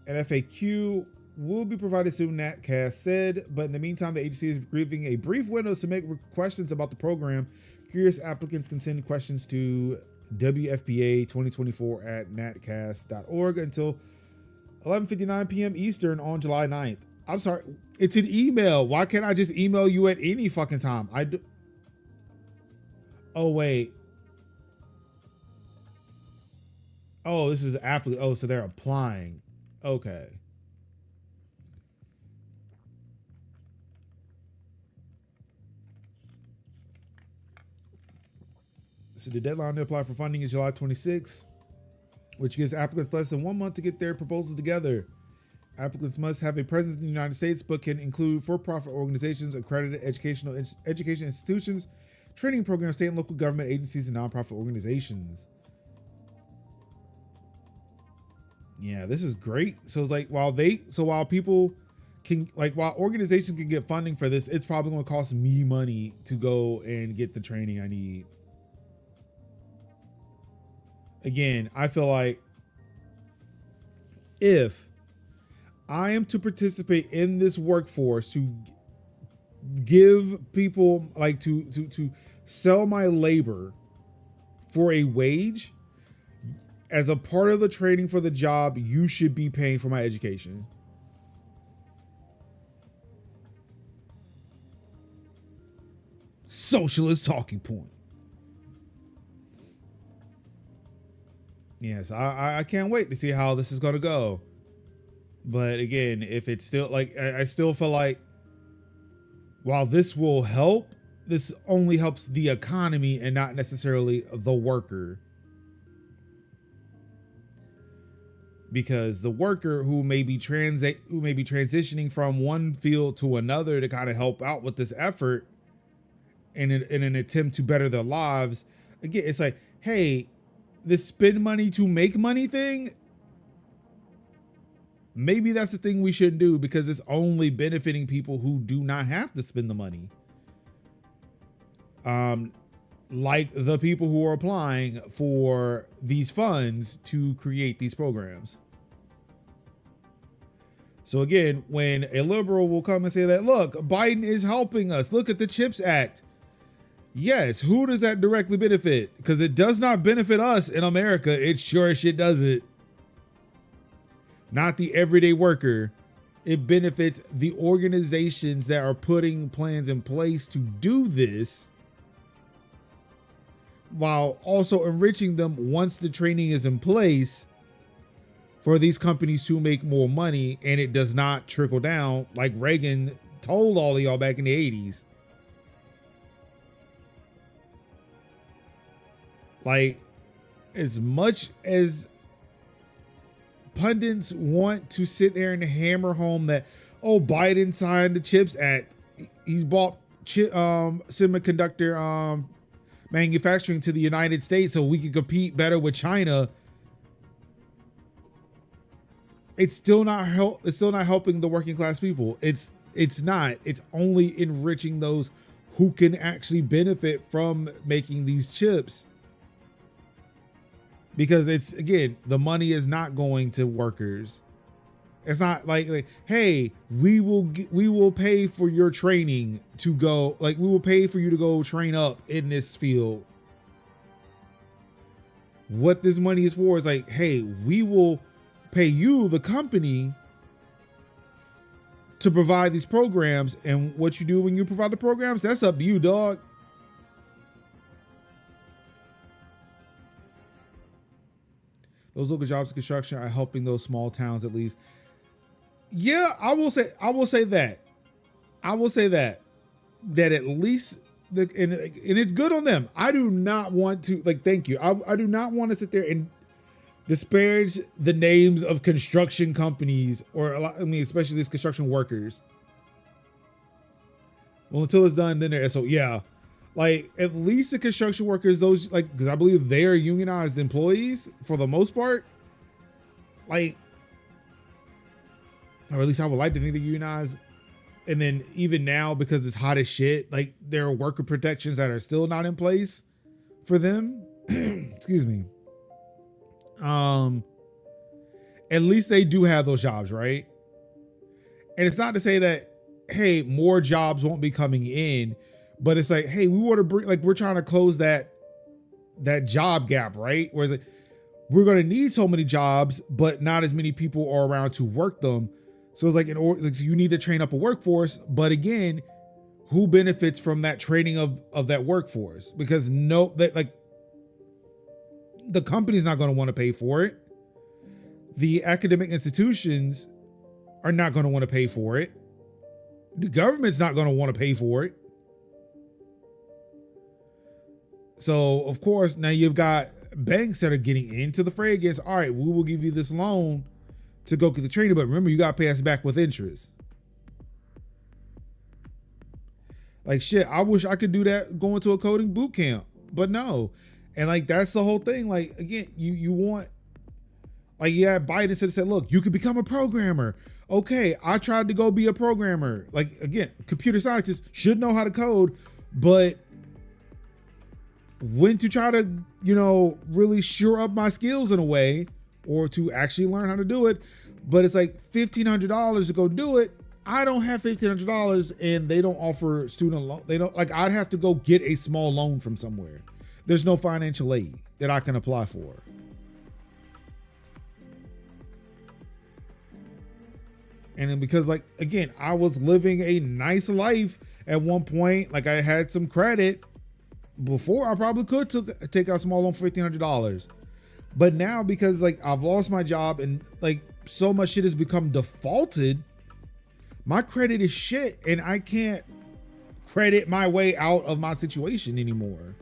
FAQ will be provided soon, Natcast said, but in the meantime, the agency is giving a brief window to make questions about the program. Curious applicants can send questions to WFPA2024@natcast.org until 11:59 p.m. Eastern on July 9th. I'm sorry, it's an email. Why can't I just email you at any fucking time? Oh, wait. Oh, this is oh, so they're applying. Okay. So the deadline to apply for funding is July 26th, which gives applicants less than 1 month to get their proposals together. Applicants must have a presence in the United States, but can include for-profit organizations, accredited education institutions, training programs, state and local government agencies, and nonprofit organizations. Yeah, this is great. So it's like while people can, like, while organizations can get funding for this, it's probably going to cost me money to go and get the training I need. Again, I feel like if I am to participate in this workforce, to give people, like, to sell my labor for a wage, as a part of the training for the job, you should be paying for my education. Socialist talking point. Yes, I can't wait to see how this is going to go. But again, if it's still, like, I still feel like while this will help, this only helps the economy and not necessarily the worker. Because the worker who may be transitioning from one field to another to kind of help out with this effort in an attempt to better their lives, again, it's like, hey, this spend money to make money thing, maybe that's the thing we shouldn't do, because it's only benefiting people who do not have to spend the money. Like the people who are applying for these funds to create these programs. So again, when a liberal will come and say that, look, Biden is helping us, look at the CHIPS Act. Yes, who does that directly benefit? Because it does not benefit us in America. It sure as shit doesn't. Not the everyday worker. It benefits the organizations that are putting plans in place to do this, while also enriching them once the training is in place for these companies to make more money, and it does not trickle down like Reagan told all of y'all back in the 80s. Like, as much as pundits want to sit there and hammer home that, oh, Biden signed the CHIPS Act, he's bought semiconductor manufacturing to the United States so we can compete better with China, it's still not helping the working class people. It's not. It's only enriching those who can actually benefit from making these chips. because it's, again, the money is not going to workers. It's not like, hey, we will pay for your training to go, like, we will pay for you to go train up in this field. What this money is for is like, hey, we will pay you, the company, to provide these programs, and what you do when you provide the programs, that's up to you, dog. Those local jobs in construction are helping those small towns at least. Yeah, I will say that at least and it's good on them. I do not want to, like, thank you. I do not want to sit there and disparage the names of construction companies, or especially these construction workers. Well, until it's done, then so yeah, like, at least the construction workers, those, like, because I believe they're unionized employees for the most part, like, or at least I would like to think they're unionized. And then even now, because it's hot as shit, like, there are worker protections that are still not in place for them. Excuse me. At least they do have those jobs, right? And it's not to say that, hey, more jobs won't be coming in, but it's like, hey, we want to bring, like, we're trying to close that job gap, right? Whereas, like, we're going to need so many jobs, but not as many people are around to work them. So it's like, so you need to train up a workforce, but again, who benefits from that training of that workforce? Because the company's not going to want to pay for it. The academic institutions are not going to want to pay for it. The government's not going to want to pay for it. So of course, now you've got banks that are getting into the fray against, all right, we will give you this loan to go get the training, but remember, you got to pay us back with interest. Like, shit, I wish I could do that going to a coding boot camp, but no. And like, that's the whole thing. Like, again, you want, like, yeah, Biden said, look, you could become a programmer. Okay, I tried to go be a programmer. Like, again, computer scientists should know how to code, but when to try to, really shore up my skills in a way, or to actually learn how to do it. But it's like $1,500 to go do it. I don't have $1,500, and they don't offer student loan. They don't, like, I'd have to go get a small loan from somewhere. There's no financial aid that I can apply for. And then because, like, again, I was living a nice life at one point. Like, I had some credit before. I probably could take out a small loan for $1,500. But now, because, like, I've lost my job and, like, so much shit has become defaulted, my credit is shit, and I can't credit my way out of my situation anymore.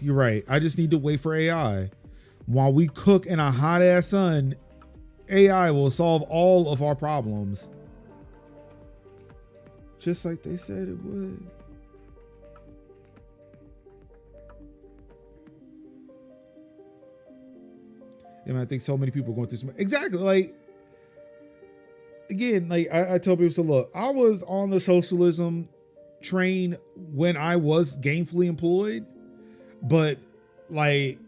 You're right. I just need to wait for AI. While we cook in a hot ass sun, AI will solve all of our problems. Just like they said it would. And I think so many people are going through some, exactly. Like, again, like I tell people, so look, I was on the socialism train when I was gainfully employed, but like,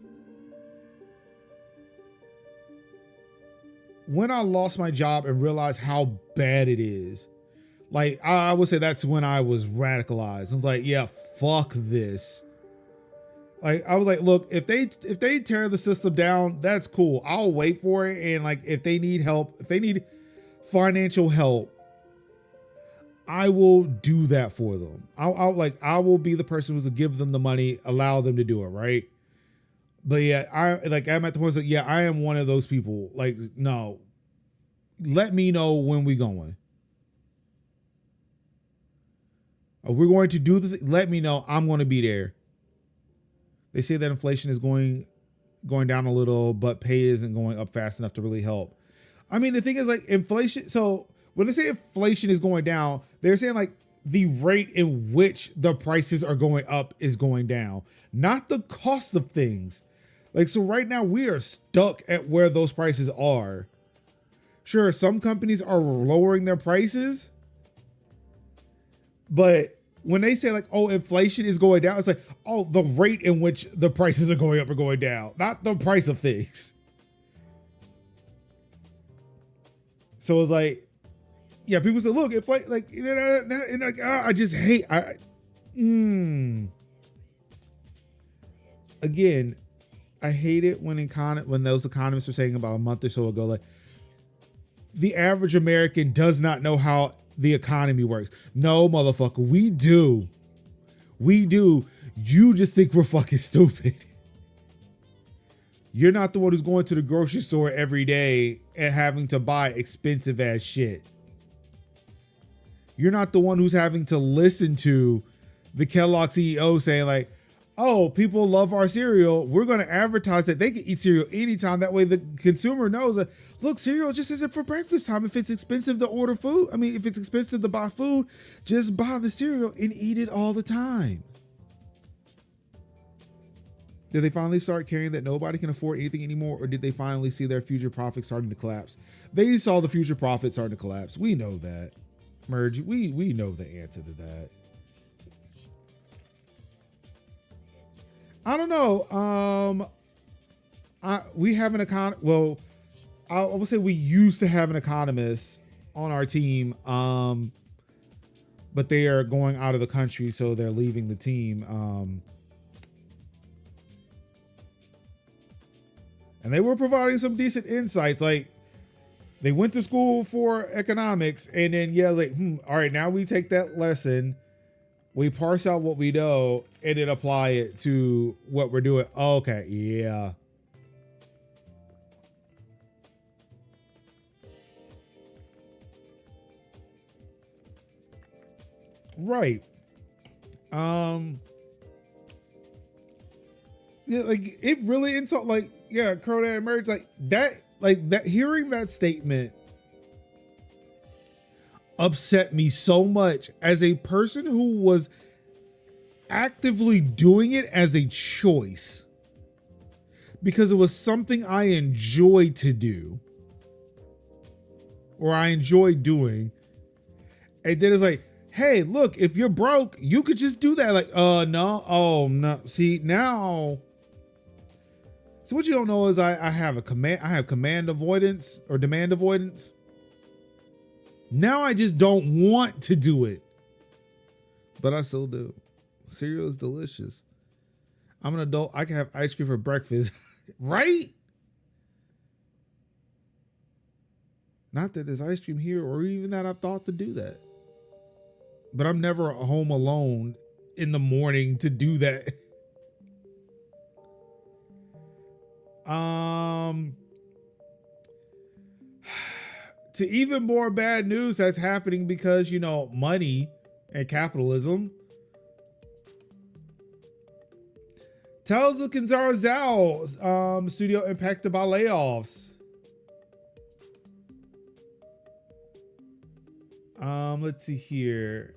when I lost my job and realized how bad it is, like, I would say that's when I was radicalized. I was like, yeah, fuck this. Like, I was like, look, if they tear the system down, that's cool. I'll wait for it. And like, if they need help, if they need financial help, I will do that for them. I will be the person who's to give them the money, allow them to do it. Right. But yeah, I'm at the point that, yeah, I am one of those people. Like, no, let me know when we going. We're going to do the thing. Let me know. I'm going to be there. They say that inflation is going down a little, but pay isn't going up fast enough to really help. I mean, the thing is, like, inflation. So when they say inflation is going down, they're saying like the rate in which the prices are going up is going down, not the cost of things. Like, so right now we are stuck at where those prices are. Sure, some companies are lowering their prices, but when they say like, oh, inflation is going down, it's like, oh, the rate in which the prices are going up or going down, not the price of things. So it's like, yeah, people say, look, inflation, like, and like, I just hate, again, I hate it when those economists were saying about a month or so ago, like, the average American does not know how the economy works. No, motherfucker, we do. We do. You just think we're fucking stupid. You're not the one who's going to the grocery store every day and having to buy expensive ass shit. You're not the one who's having to listen to the Kellogg CEO saying like, oh, people love our cereal. We're going to advertise that they can eat cereal anytime. That way the consumer knows that, look, cereal just isn't for breakfast time. If it's expensive to order food, if it's expensive to buy food, just buy the cereal and eat it all the time. Did they finally start caring that nobody can afford anything anymore? Or did they finally see their future profits starting to collapse? They saw the future profits starting to collapse. We know that. Merge, we know the answer to that. I don't know. We have an well, I would say we used to have an economist on our team, but they are going out of the country, so they're leaving the team. And they were providing some decent insights. Like, they went to school for economics, and then all right, now we take that lesson, we parse out what we know, and then apply it to what we're doing. Okay, yeah. Right. Yeah, like it really insult, like, yeah, Cronan Merge, like that, hearing that statement upset me so much as a person who was actively doing it as a choice because it was something I enjoyed to do or I enjoy doing. And then it's like, hey, look, if you're broke, you could just do that. Like, no, oh no. See, now, so what you don't know is I have command avoidance or demand avoidance. Now I just don't want to do it, but I still do. Cereal is delicious. I'm an adult. I can have ice cream for breakfast, right? Not that there's ice cream here or even that I've thought to do that, but I'm never home alone in the morning to do that. To even more bad news that's happening because, money and capitalism. Tells of Kenzera Zhao studio impacted by layoffs. Let's see here.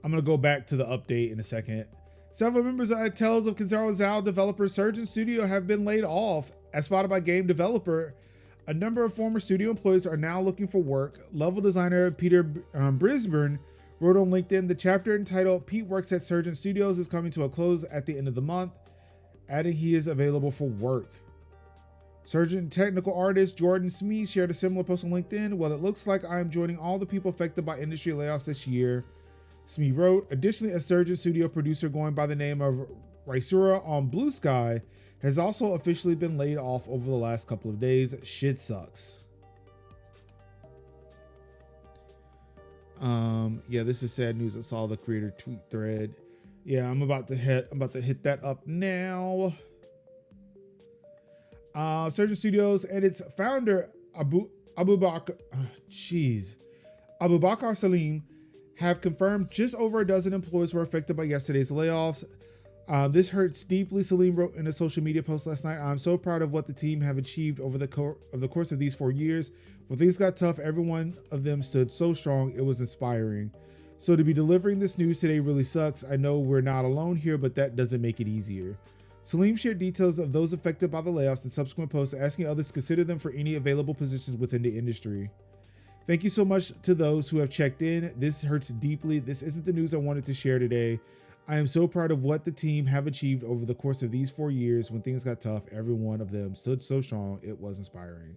I'm going to go back to the update in a second. Several members of Tales of Kenzera Zhao developer Surgeon Studio have been laid off. As spotted by game developer, a number of former studio employees are now looking for work. Level designer Peter Brisbane wrote on LinkedIn, the chapter entitled Pete Works at Surgeon Studios is coming to a close at the end of the month, adding he is available for work. Surgeon technical artist Jordan Smee shared a similar post on LinkedIn. Well, it looks like I am joining all the people affected by industry layoffs this year, Smee wrote. Additionally, a Surgeon Studio producer going by the name of Raisura on Blue Sky has also officially been laid off over the last couple of days. Shit sucks. Yeah, this is sad news. I saw the creator tweet thread. Yeah, I'm about to hit that up now. Surgeon Studios and its founder Abubakar Salim have confirmed just over a dozen employees were affected by yesterday's layoffs. This hurts deeply, Salim wrote in a social media post last night. I'm so proud of what the team have achieved over the course of these 4 years. When things got tough, every one of them stood so strong. It was inspiring. So to be delivering this news today really sucks. I know we're not alone here, but that doesn't make it easier. Salim shared details of those affected by the layoffs and subsequent posts asking others to consider them for any available positions within the industry. Thank you so much to those who have checked in. This hurts deeply. This isn't the news I wanted to share today. I am so proud of what the team have achieved over the course of these 4 years. When things got tough, every one of them stood so strong. It was inspiring.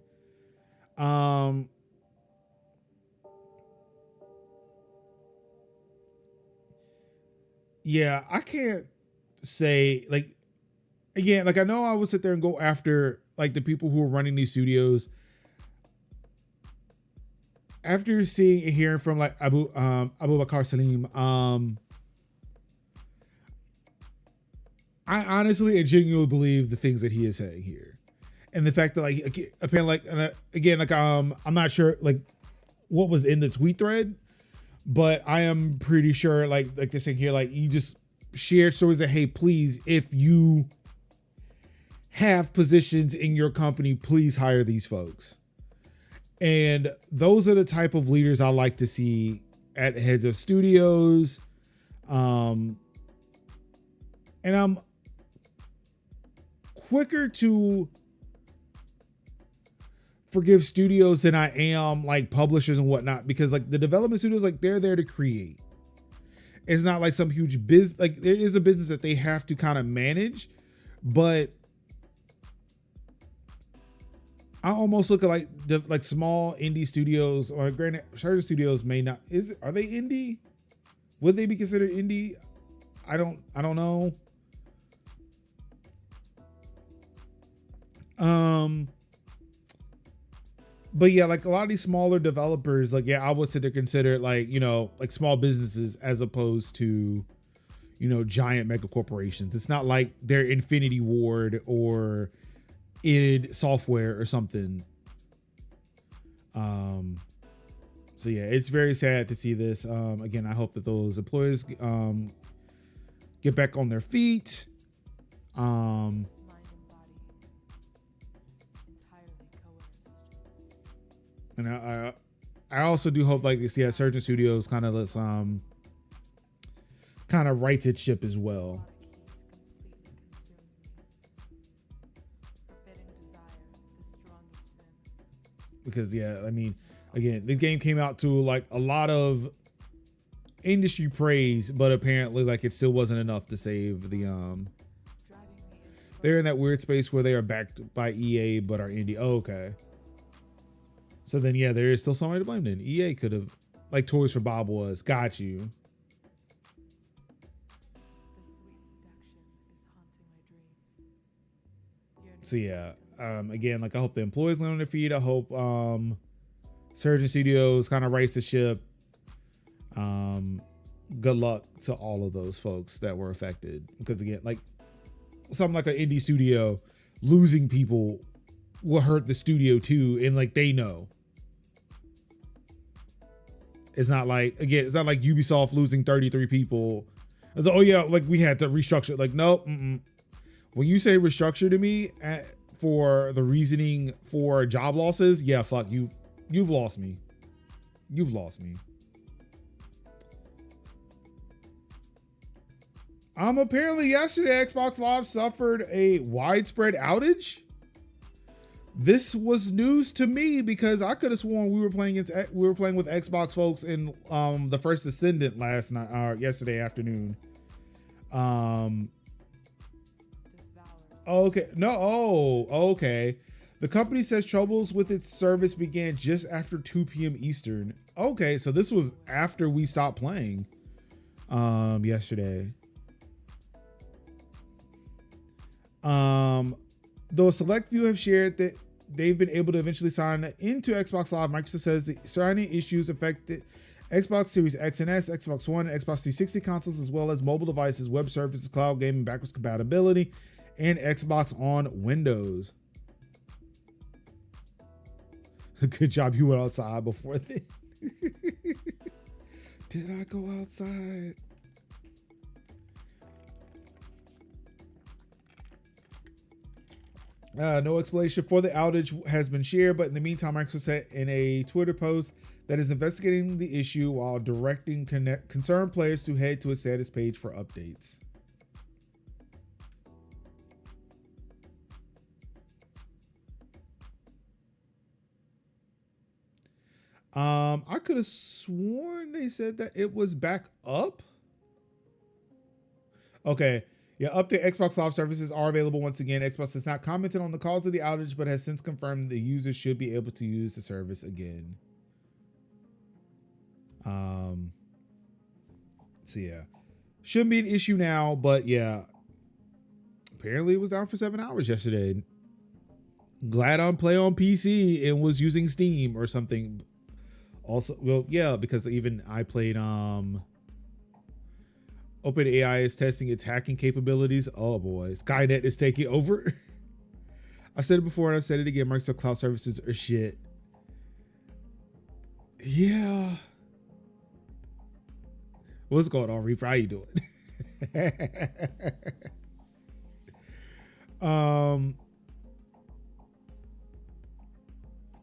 Yeah, I can't say like, again, like I know I would sit there and go after like the people who are running these studios after seeing and hearing from like Abu Bakar Salim. I honestly and genuinely believe the things that he is saying here, and the fact that like apparently like again like I'm not sure like what was in the tweet thread, but I am pretty sure like they're saying here like you just share stories that, hey, please, if you have positions in your company, please hire these folks. And those are the type of leaders I like to see at heads of studios. And I'm quicker to forgive studios than I am like publishers and whatnot, because like the development studios, like they're there to create. It's not like some huge business. Like there is a business that they have to kind of manage, but I almost look at like small indie studios, or granted, certain studios may not. Are they indie? Would they be considered indie? I don't know. But yeah, like a lot of these smaller developers, like yeah, I would say they're considered like, you know, like small businesses as opposed to, you know, giant mega corporations. It's not like they're Infinity Ward or id Software or something. So yeah, it's very sad to see this. Again, I hope that those employers get back on their feet. And I also do hope like yeah, certain studios kind of lets kind of rights its ship as well. Because yeah, I mean, again, the game came out to like a lot of industry praise, but apparently like it still wasn't enough to save the they're in that weird space where they are backed by EA but are indie. Oh, okay. So then yeah, there is still somebody to blame then. EA could have, like Toys for Bob was. Got you. So yeah, again, like I hope the employees land on their feet. I hope Surgeon Studios kind of rights the ship. Good luck to all of those folks that were affected, because again, like something like an indie studio losing people will hurt the studio too, and like they know. It's not like, again, it's not like Ubisoft losing 33 people. It's like, oh yeah, like we had to restructure. Like, nope. When you say restructure to me for the reasoning for job losses, yeah, fuck you. You've lost me. You've lost me. Apparently yesterday, Xbox Live suffered a widespread outage. This was news to me because I could have sworn we were playing with Xbox folks in the First Ascendant last night or yesterday afternoon. Okay. No. Oh, okay. The company says troubles with its service began just after 2 p.m. Eastern. Okay, so this was after we stopped playing yesterday. Though a select few have shared that they've been able to eventually sign into Xbox Live, Microsoft says the surrounding issues affected Xbox Series X and S, Xbox One, and Xbox 360 consoles, as well as mobile devices, web services, cloud gaming, backwards compatibility, and Xbox on Windows. Good job you went outside before then. Did I go outside? No explanation for the outage has been shared, but in the meantime, Microsoft said in a Twitter post that is investigating the issue while directing concerned players to head to its status page for updates. I could have sworn they said that it was back up. Okay. Yeah, update Xbox Live services are available once again. Xbox has not commented on the cause of the outage, but has since confirmed the users should be able to use the service again. So yeah, shouldn't be an issue now, but yeah, apparently it was down for 7 hours yesterday. Glad on play on PC and was using Steam or something. Also, well, yeah, because even I played OpenAI is testing its hacking capabilities. Oh boy, Skynet is taking over. I said it before and I said it again. Microsoft Cloud Services are shit. Yeah. What's going on, Reaper? How you doing?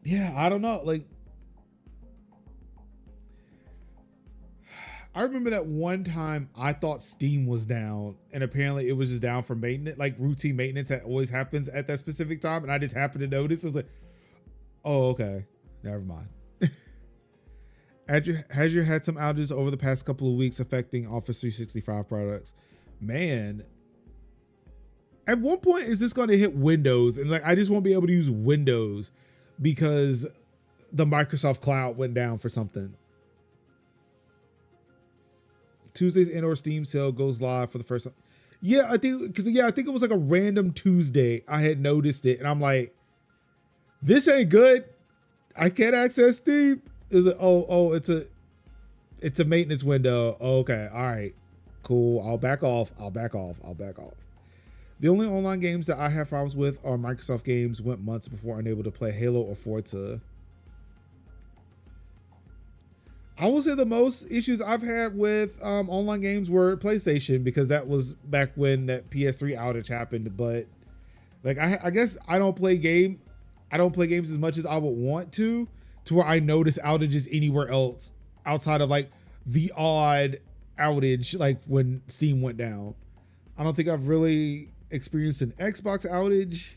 Yeah, I don't know. Like, I remember that one time I thought Steam was down, and apparently it was just down for maintenance, like routine maintenance that always happens at that specific time, and I just happened to notice. I was like, oh, okay, never mind. Has you had some outages over the past couple of weeks affecting Office 365 products? Man, at one point, is this going to hit Windows? And like, I just won't be able to use Windows because the Microsoft Cloud went down for something. Tuesday's indoor Steam sale goes live for the first time. Yeah, I think it was like a random Tuesday. I had noticed it, and I'm like, this ain't good. I can't access Steam. Is it? Oh, it's a maintenance window. Okay, all right, cool. I'll back off. The only online games that I have problems with are Microsoft games. Went months before unable to play Halo or Forza. I will say the most issues I've had with online games were PlayStation, because that was back when that PS3 outage happened. But like, I guess I don't play games as much as I would want to where I notice outages anywhere else outside of like the odd outage, like when Steam went down. I don't think I've really experienced an Xbox outage.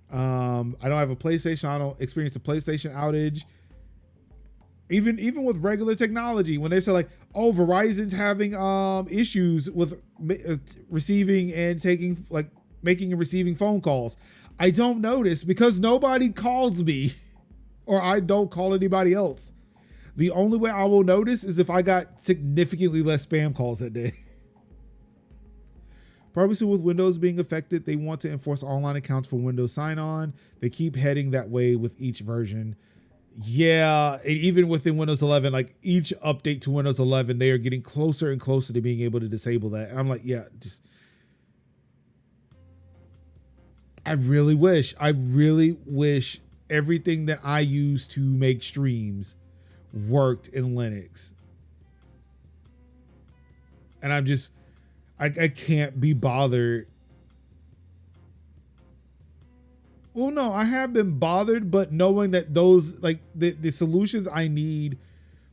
I don't have a PlayStation. I don't experience a PlayStation outage. Even with regular technology, when they say like, oh, Verizon's having issues with receiving and taking, like, making and receiving phone calls, I don't notice because nobody calls me or I don't call anybody else. The only way I will notice is if I got significantly less spam calls that day. Probably so with Windows being affected, they want to enforce online accounts for Windows sign-on. They keep heading that way with each version. Yeah, and even within Windows 11, like each update to Windows 11, they are getting closer and closer to being able to disable that. And I'm like, yeah, just I really wish everything that I use to make streams worked in Linux. And I'm just, I can't be bothered. Well, no, I have been bothered, but knowing that those, like the solutions I need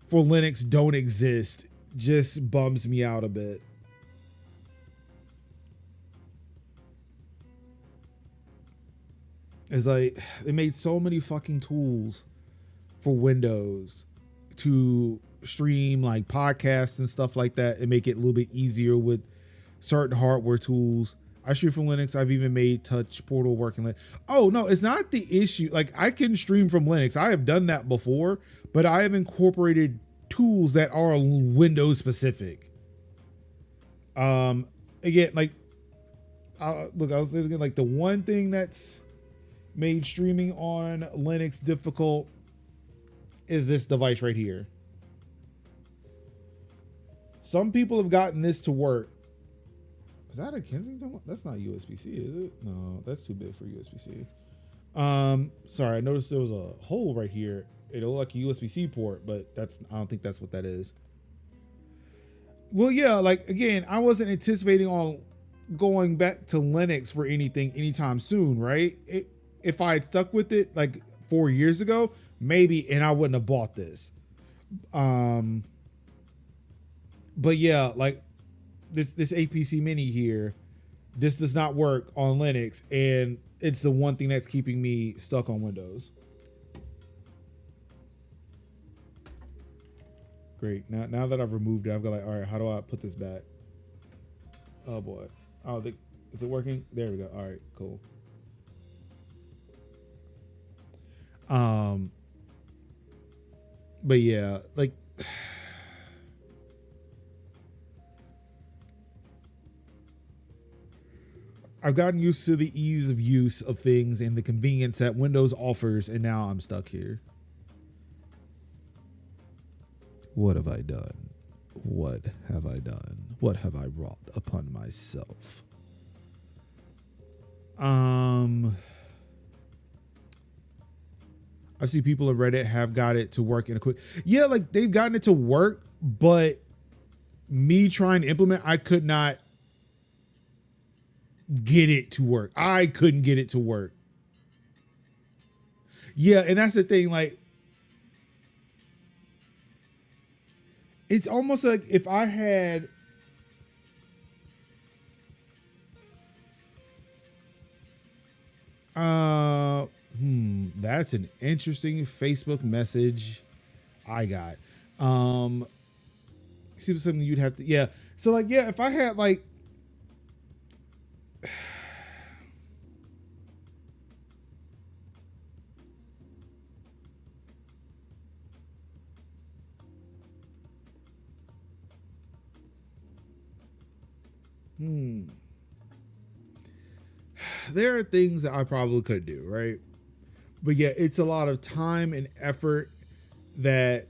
for Linux don't exist just bums me out a bit. It's like they made so many fucking tools for Windows to stream like podcasts and stuff like that and make it a little bit easier with certain hardware tools. I stream from Linux. I've even made Touch Portal work in Linux. Oh, no, it's not the issue. Like, I can stream from Linux. I have done that before, but I have incorporated tools that are Windows specific. Again, like, look, I was thinking like the one thing that's made streaming on Linux difficult is this device right here. Some people have gotten this to work. Is that a Kensington one? That's not USB-C, is it? No, that's too big for USB-C. Sorry, I noticed there was a hole right here. It looked like a USB-C port, but I don't think that's what that is. Well, yeah, like again, I wasn't anticipating on going back to Linux for anything anytime soon, right? If I had stuck with it like 4 years ago, maybe, and I wouldn't have bought this. But yeah, like this APC Mini here, this does not work on Linux, and it's the one thing that's keeping me stuck on Windows. Great. Now that I've removed it, I've got like, all right, how do I put this back? Oh boy. Oh, is it working? There we go. All right, cool. But yeah, like I've gotten used to the ease of use of things and the convenience that Windows offers, and now I'm stuck here. What have I done? What have I done? What have I wrought upon myself? I see people on Reddit have got it to work in a quick. Yeah, like they've gotten it to work, but me trying to implement, I could not get it to work. I couldn't get it to work. Yeah, and that's the thing. Like, it's almost like if I had that's an interesting Facebook message I got. See something you'd have to, yeah. So like, yeah, if I had like there are things that I probably could do, right? But yeah, it's a lot of time and effort that,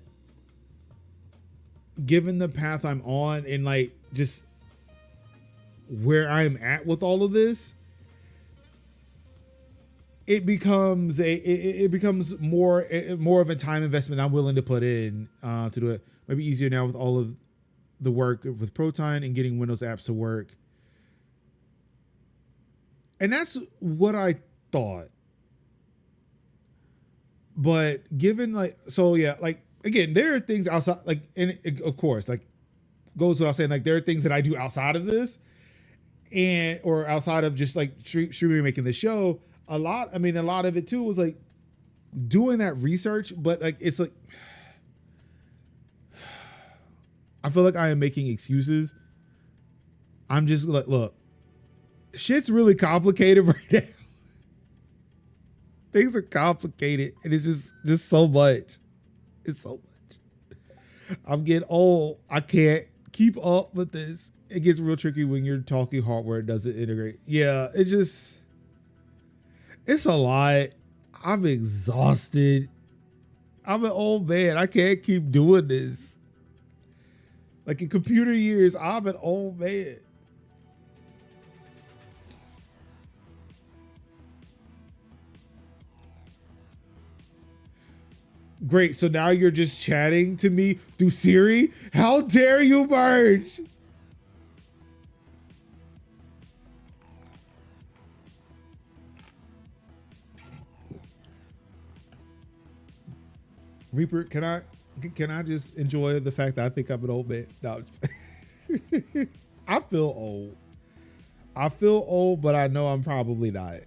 given the path I'm on and like just where I'm at with all of this, it becomes more of a time investment I'm willing to put in to do it. Might be easier now with all of the work with Proton and getting Windows apps to work. And that's what I thought. But given like, so yeah, like again, there are things outside, like, and it, of course, like goes without saying, like there are things that I do outside of this and, or outside of just like streaming, making the show. A lot of it too was like doing that research, but like, it's like, I feel like I am making excuses. I'm just like, look, shit's really complicated right now. Things are complicated and it's just so much. It's so much. I'm getting old. I can't keep up with this. It gets real tricky when you're talking hardware. It doesn't integrate. Yeah, it's a lot. I'm exhausted. I'm an old man. I can't keep doing this. Like in computer years, I'm an old man. Great. So now you're just chatting to me through Siri? How dare you, merge? Reaper, can I just enjoy the fact that I think I'm an old man? No, I feel old. I feel old, but I know I'm probably not.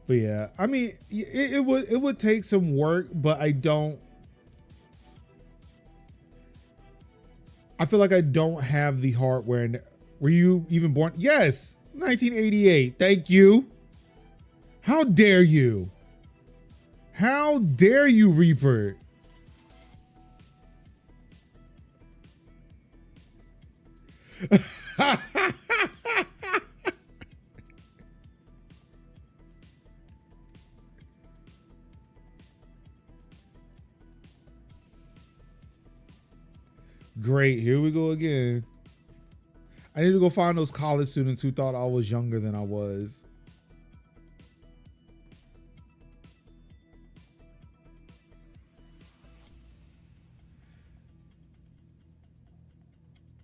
But yeah, I mean, it would take some work, but I feel like I don't have the hardware. Were you even born? Yes, 1988. Thank you. How dare you? How dare you, Reaper? Great, here we go again. I need to go find those college students who thought I was younger than I was.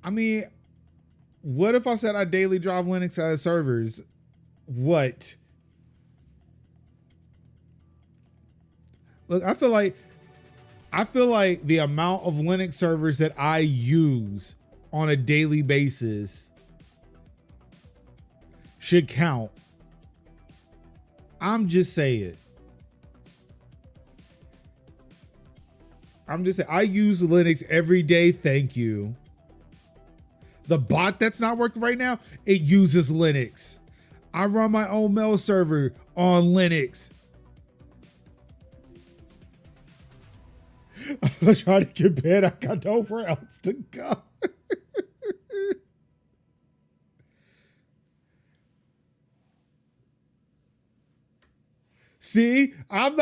I mean, what if I said I daily drive Linux out of servers? What? Look, I feel like the amount of Linux servers that I use on a daily basis should count. I'm just saying. I use Linux every day. Thank you. The bot that's not working right now, it uses Linux. I run my own mail server on Linux. I'm trying to get bed. I got nowhere else to go. I'm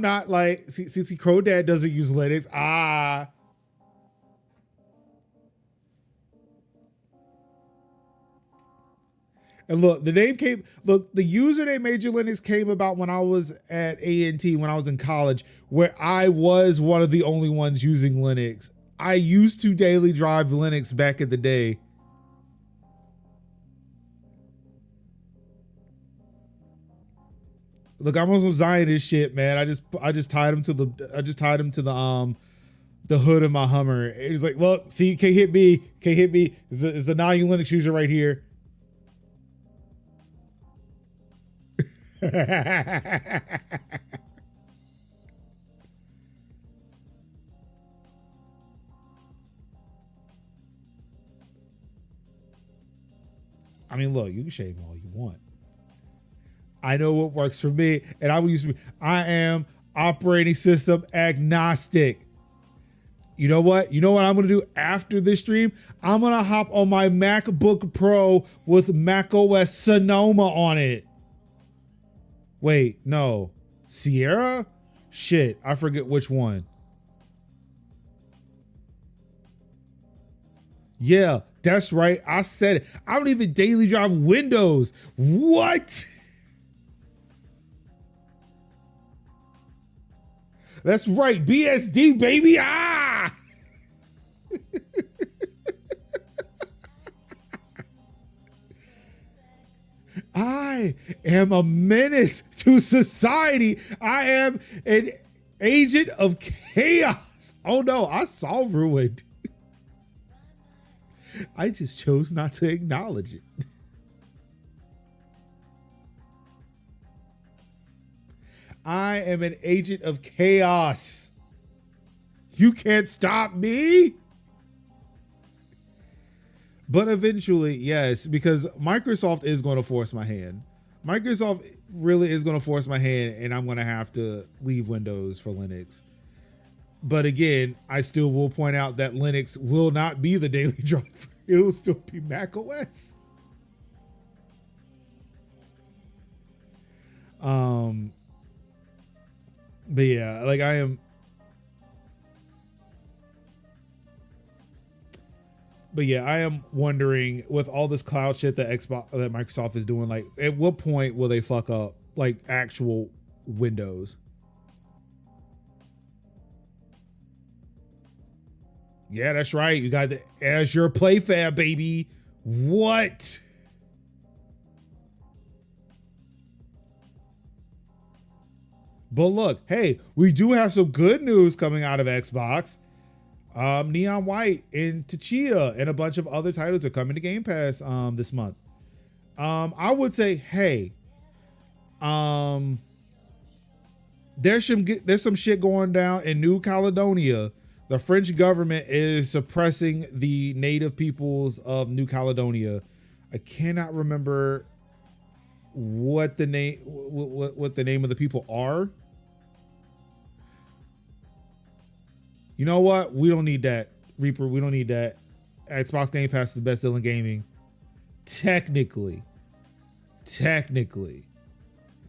not like, Crow Dad doesn't use Linux. And look, the username Major Linux came about when I was at A&T, when I was in college, where I was one of the only ones using Linux. I used to daily drive Linux back in the day. Look, I'm on some Zionist shit, man. I just tied him to the hood of my Hummer. He's like, look, see, you can't hit me. It's a non-Linux user right here. I mean, look, you can shave all you want. I know what works for me, and I am operating system agnostic. You know what? I'm gonna do after this stream? I'm gonna hop on my MacBook Pro with macOS Sonoma on it. Wait, no. Sierra? Shit, I forget which one. Yeah, that's right. I said it. I don't even daily drive Windows. What? That's right. BSD, baby. I am a menace to society. I am an agent of chaos. Oh no, I saw ruined. I just chose not to acknowledge it. I am an agent of chaos. You can't stop me. But eventually, yes, because Microsoft is going to force my hand. Microsoft really is going to force my hand, and I'm going to have to leave Windows for Linux. But again, I still will point out that Linux will not be the daily driver. It will still be Mac OS. But yeah, like I am. But yeah, I am wondering with all this cloud shit that Microsoft is doing, like at what point will they fuck up like actual Windows? Yeah, that's right. You got the Azure PlayFab, baby. What? But look, hey, we do have some good news coming out of Xbox. Neon White and Tchia and a bunch of other titles are coming to Game Pass this month. I would say, hey, there's some shit going down in New Caledonia. The French government is suppressing the native peoples of New Caledonia. I cannot remember what the name of the people are. You know what? We don't need that. Reaper, we don't need that. Xbox Game Pass is the best deal in gaming. Technically.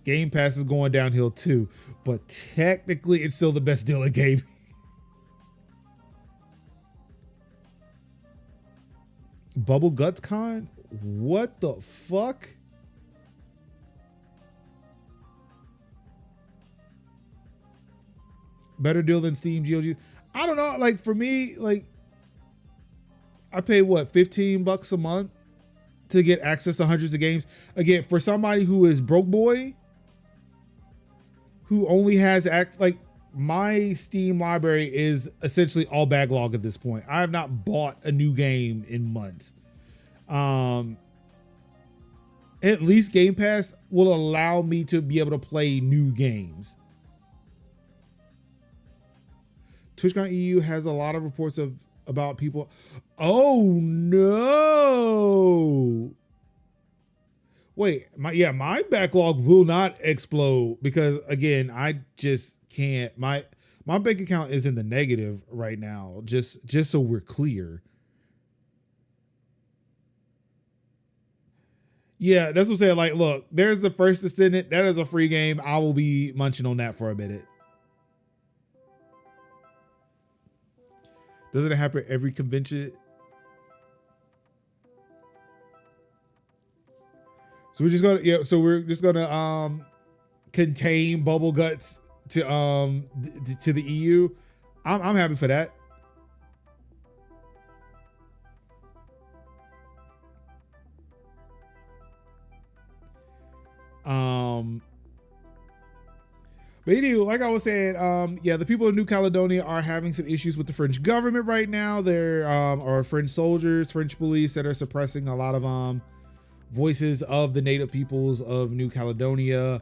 Game Pass is going downhill too. But technically, it's still the best deal in gaming. Bubble Guts Con? What the fuck? Better deal than Steam GOG. I don't know. Like for me, like I pay what, $15 a month to get access to hundreds of games. Again, for somebody who is broke boy, who only has like my Steam library is essentially all backlog at this point. I have not bought a new game in months. And at least Game Pass will allow me to be able to play new games. TwitchCon EU has a lot of reports about people. Oh no. Wait, my backlog will not explode because again, I just can't. My bank account is in the negative right now. Just so we're clear. Yeah, that's what I'm saying. Like, look, there's the First Descendant. That is a free game. I will be munching on that for a minute. Doesn't it happen every convention? So we're just gonna contain bubble guts to the EU. I'm happy for that. But anyway, like I was saying, the people of New Caledonia are having some issues with the French government right now. There are French soldiers, French police that are suppressing a lot of voices of the native peoples of New Caledonia.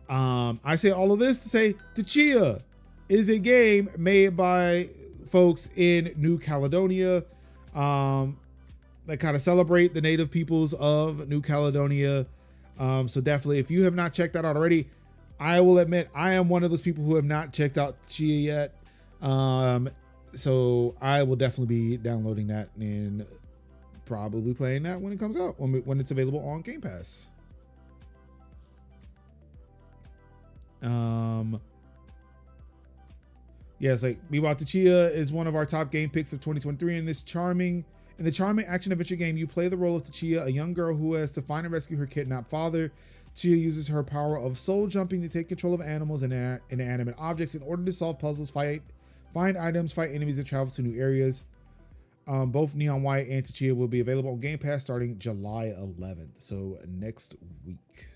I say all of this to say Tchia is a game made by folks in New Caledonia that kind of celebrate the native peoples of New Caledonia. So definitely, if you have not checked that out already, I will admit I am one of those people who have not checked out Tchia yet. So I will definitely be downloading that and probably playing that when it comes out, when it's available on Game Pass. It's like meanwhile, Tchia is one of our top game picks of 2023. In the charming action adventure game, you play the role of Tchia, a young girl who has to find and rescue her kidnapped father. Tchia uses her power of soul jumping to take control of animals and inanimate objects in order to solve puzzles, find items, fight enemies, and travel to new areas. Both Neon White and Tchia will be available on Game Pass starting July 11th, so next week.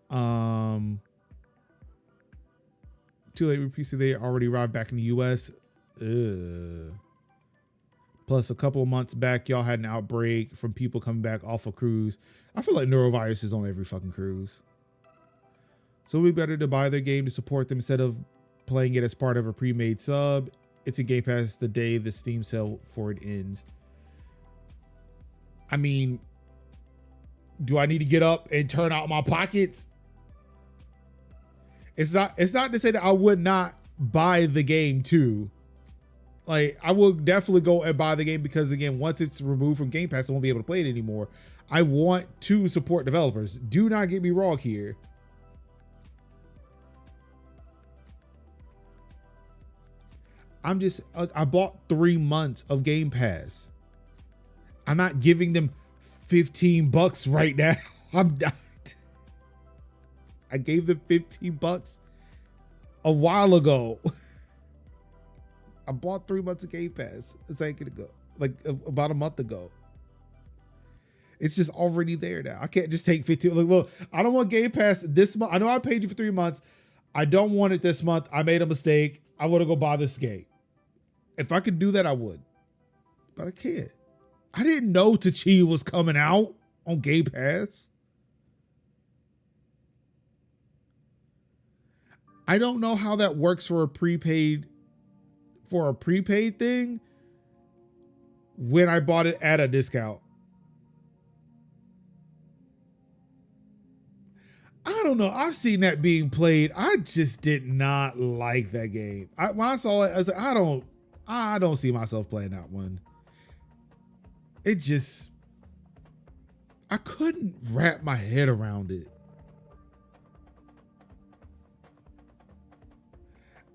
Too late for PC. They already arrived back in the US. Plus, a couple of months back, y'all had an outbreak from people coming back off a cruise. I feel like neurovirus is on every fucking cruise. So it would be better to buy their game to support them instead of playing it as part of a pre-made sub. It's in Game Pass the day the Steam sale for it ends. I mean, do I need to get up and turn out my pockets? It's not to say that I would not buy the game too. Like, I will definitely go and buy the game because, again, once it's removed from Game Pass, I won't be able to play it anymore. I want to support developers. Do not get me wrong here. I bought 3 months of Game Pass. I'm not giving them $15 right now. I'm not. I gave them $15 a while ago. I bought 3 months of Game Pass. It's like about a month ago. It's just already there now. I can't just take 15. Look, I don't want Game Pass this month. I know I paid you for 3 months. I don't want it this month. I made a mistake. I want to go buy this game. If I could do that, I would. But I can't. I didn't know Tchia was coming out on Game Pass. I don't know how that works for a prepaid thing when I bought it at a discount. I don't know. I've seen that being played. I just did not like that game. When I saw it, I was like, I don't see myself playing that one. I couldn't wrap my head around it.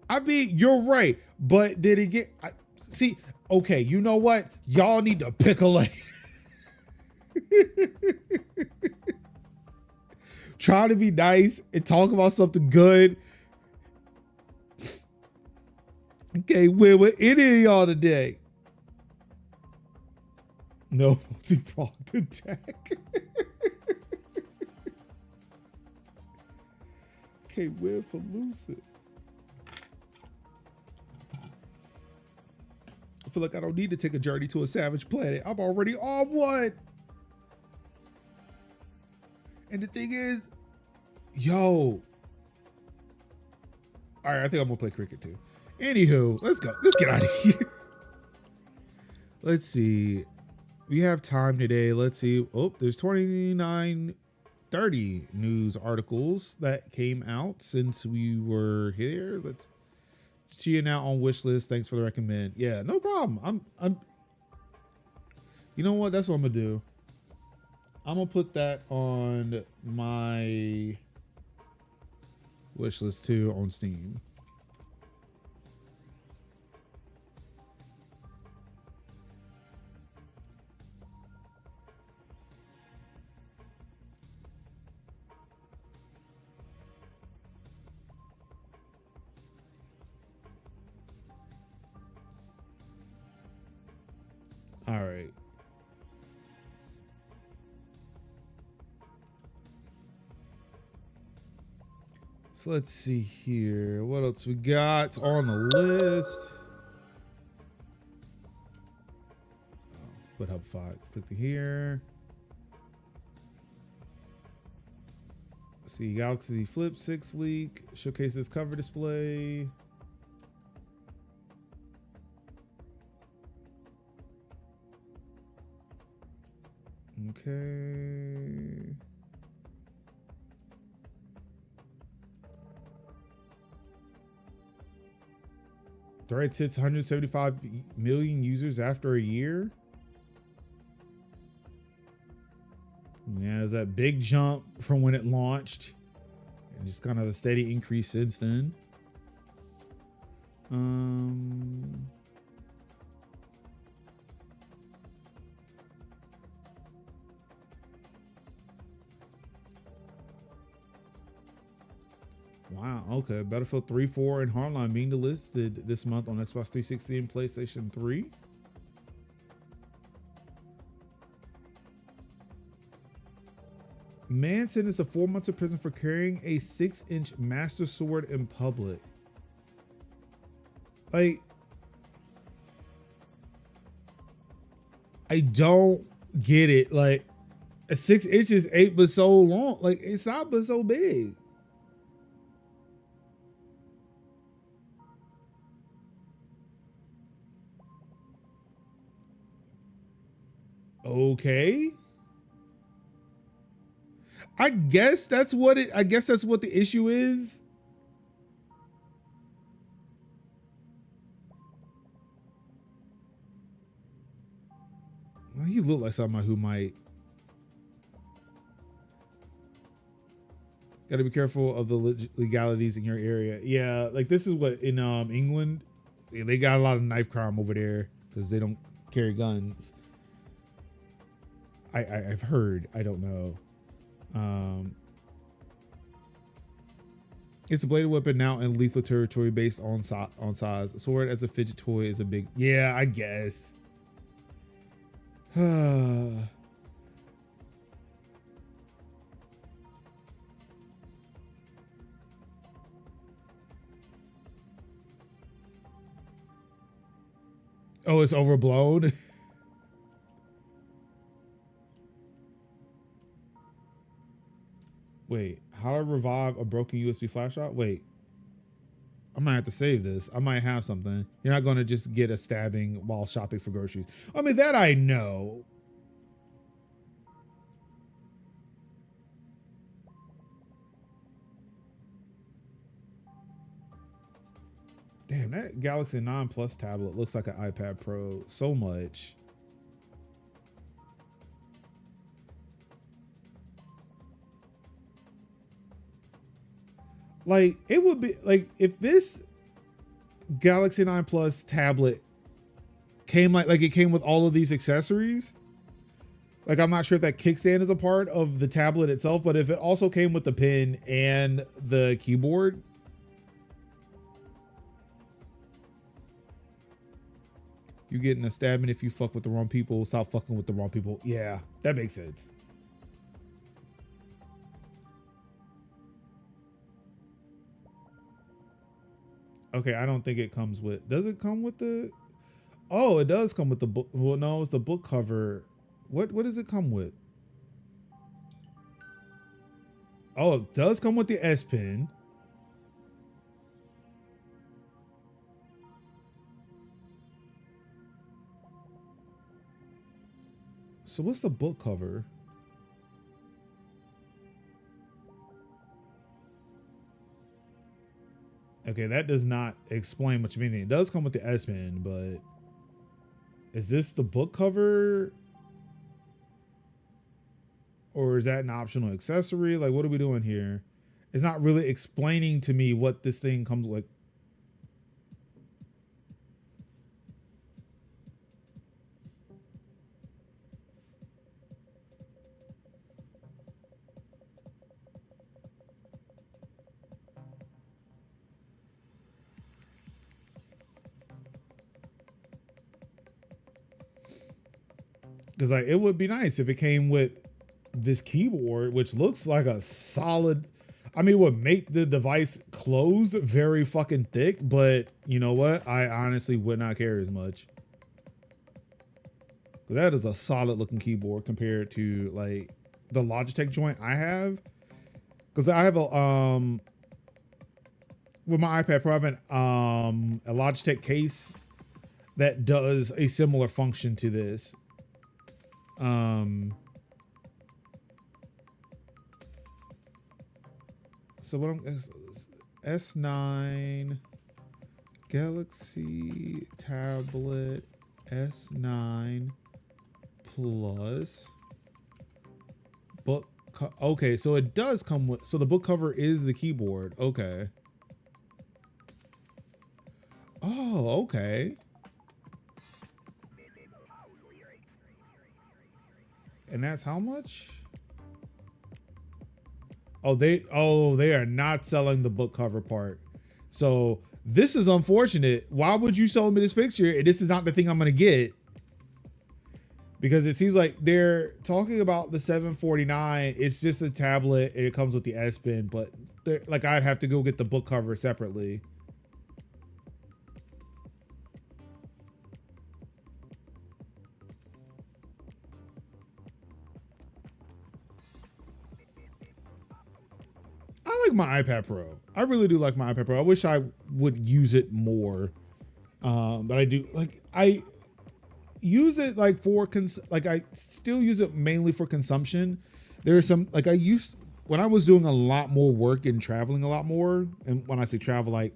I mean, you're right, but did it get? See, okay, you know what? Y'all need to pick a lane. Try to be nice and talk about something good. Okay, win with any of y'all today. No multi-pronged attack. Okay, win for losing. feel like I don't need to take a journey to a savage planet. I'm already on one. And the thing is, yo. All right, I think I'm gonna play cricket too. Anywho, let's go. Let's get out of here. Let's see. We have time today. Let's see. Oh, there's 2930 news articles that came out since we were here. Let's Tchia now on wish list. Thanks for the recommend. Yeah, no problem. I'm you know what? That's what I'm gonna do. I'm gonna put that on my wish list too on Steam. All right. So let's see here. What else we got on the list? Put Hub 5. Click to here. Let's see, Galaxy Flip 6 leak. Showcases cover display. Okay. Threads hits 175 million users after a year. Yeah, there's that big jump from when it launched, and just kind of a steady increase since then. Wow, okay. Battlefield 3, 4, and Hardline being delisted this month on Xbox 360 and PlayStation 3. Man sentenced to 4 months of prison for carrying a 6-inch master sword in public. Like, I don't get it. Like, a 6 inches ain't but so long. Like, it's not but so big. Okay. I guess that's what the issue is. Well, you look like somebody who might. Got to be careful of the legalities in your area. Yeah, like this is what in England, they got a lot of knife crime over there because they don't carry guns. I've heard. I don't know. It's a bladed weapon now in lethal territory based on size. A sword as a fidget toy is a big. Yeah, I guess. Oh, it's overblown. Wait, how do I revive a broken USB flash drive? Wait, I might have to save this. I might have something. You're not going to just get a stabbing while shopping for groceries. I mean, that I know. Damn, that Galaxy 9 Plus tablet looks like an iPad Pro so much. Like, it would be like if this Galaxy 9 Plus tablet came like it came with all of these accessories. Like, I'm not sure if that kickstand is a part of the tablet itself, but if it also came with the pen and the keyboard. You getting a stabbing if you fuck with the wrong people. Stop fucking with the wrong people. Yeah, that makes sense. Okay, I don't think it comes with. Does it come with the? Oh, it does come with the book. Well, no, it's the book cover. What does it come with? Oh, it does come with the S Pen. So what's the book cover? Okay, that does not explain much of anything. It does come with the S Pen, but is this the book cover? Or is that an optional accessory? Like, what are we doing here? It's not really explaining to me what this thing comes like. Because like it would be nice if it came with this keyboard, which looks like a solid. I mean, it would make the device close very fucking thick, but you know what? I honestly would not care as much. That is a solid looking keyboard compared to like the Logitech joint I have. Because I have a with my iPad Pro, I have a Logitech case that does a similar function to this. So what I'm S9 Galaxy tablet S9 Plus book. Okay, so it does come with. So the book cover is the keyboard. Okay. Oh, okay. And that's how much? Oh, they are not selling the book cover part. So this is unfortunate. Why would you show me this picture? This is not the thing I'm gonna get. Because it seems like they're talking about the 749. It's just a tablet and it comes with the S Pen, but like I'd have to go get the book cover separately. I like my iPad Pro. I really do like my iPad Pro. I wish I would use it more. But I do like I use it like for like I still use it mainly for consumption. There are some like I used when I was doing a lot more work and traveling a lot more, and when I say travel, like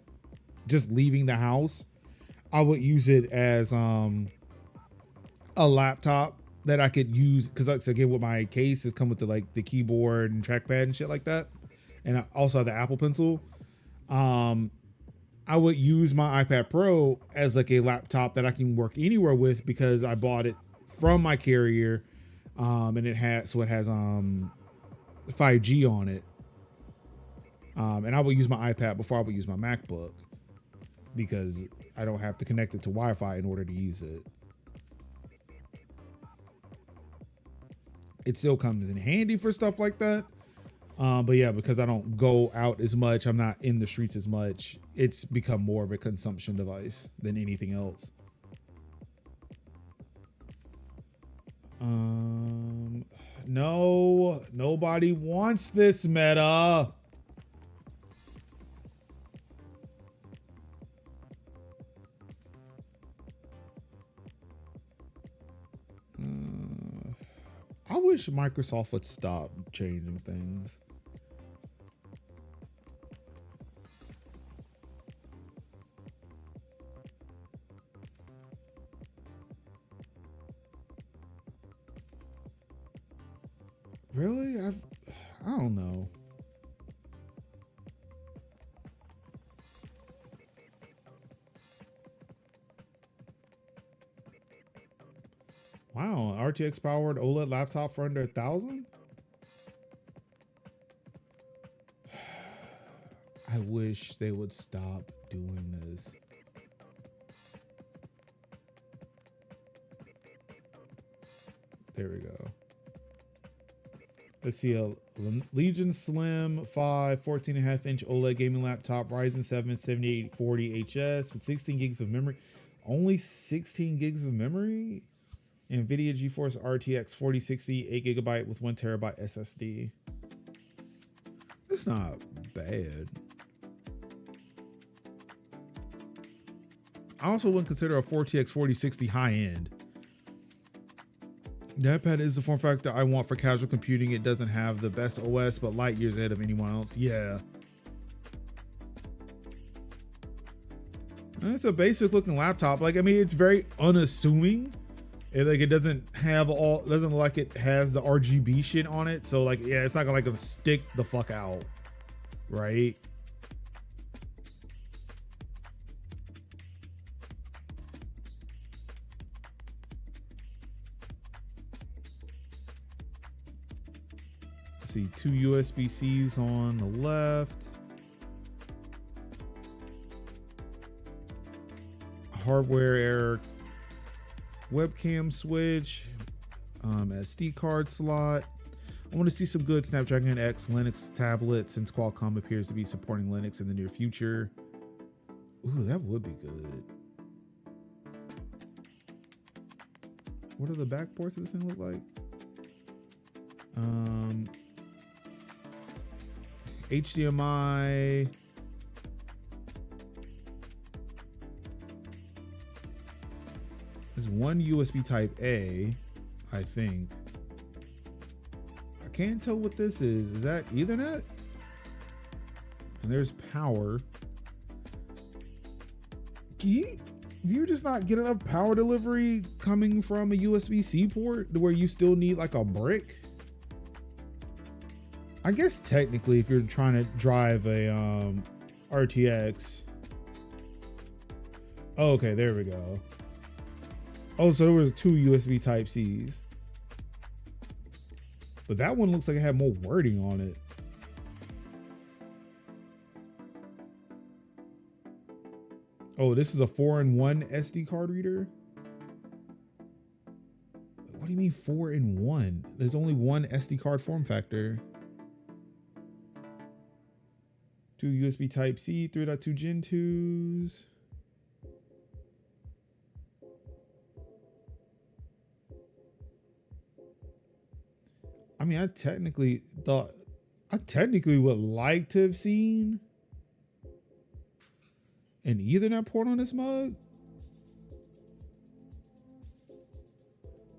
just leaving the house, I would use it as a laptop that I could use because like again with my case it's come with the like the keyboard and trackpad and shit like that, and I also have the Apple Pencil. I would use my iPad Pro as like a laptop that I can work anywhere with because I bought it from my carrier, and it has 5G on it. And I would use my iPad before I would use my MacBook because I don't have to connect it to Wi-Fi in order to use it. It still comes in handy for stuff like that. But yeah, because I don't go out as much, I'm not in the streets as much, it's become more of a consumption device than anything else. No, nobody wants this meta. I wish Microsoft would stop changing things. Really? I don't know. Wow, RTX powered OLED laptop for under 1,000? I wish they would stop doing this. There we go. Let's see, a Legion Slim 5 14.5-inch OLED gaming laptop, Ryzen 7 7840HS with 16 gigs of memory. Only 16 gigs of memory. NVIDIA GeForce RTX 4060, 8 gigabyte with 1 terabyte SSD. It's not bad. I also wouldn't consider a 4TX 4060 high end. The iPad is the form factor I want for casual computing. It doesn't have the best OS, but light years ahead of anyone else. Yeah. And it's a basic looking laptop. Like, I mean, it's very unassuming. It doesn't look like it has the RGB shit on it. So like, yeah, it's not gonna stick the fuck out, right? See, 2 USB-Cs on the left. Hardware webcam switch, SD card slot. I want to see some good Snapdragon X Linux tablets since Qualcomm appears to be supporting Linux in the near future. Ooh, that would be good. What do the back ports of this thing look like? HDMI. There's one USB type A, I think. I can't tell what this is. Is that Ethernet? And there's power. Do you just not get enough power delivery coming from a USB-C port where you still need like a brick? I guess technically if you're trying to drive a RTX. Oh, okay, there we go. Oh, so there was 2 USB type C's. But that one looks like it had more wording on it. Oh, this is a 4-in-1 SD card reader? What do you mean 4-in-1? There's only one SD card form factor. 2 USB type C, 3.2 Gen 2s. I mean, I technically would like to have seen an Ethernet port on this mug.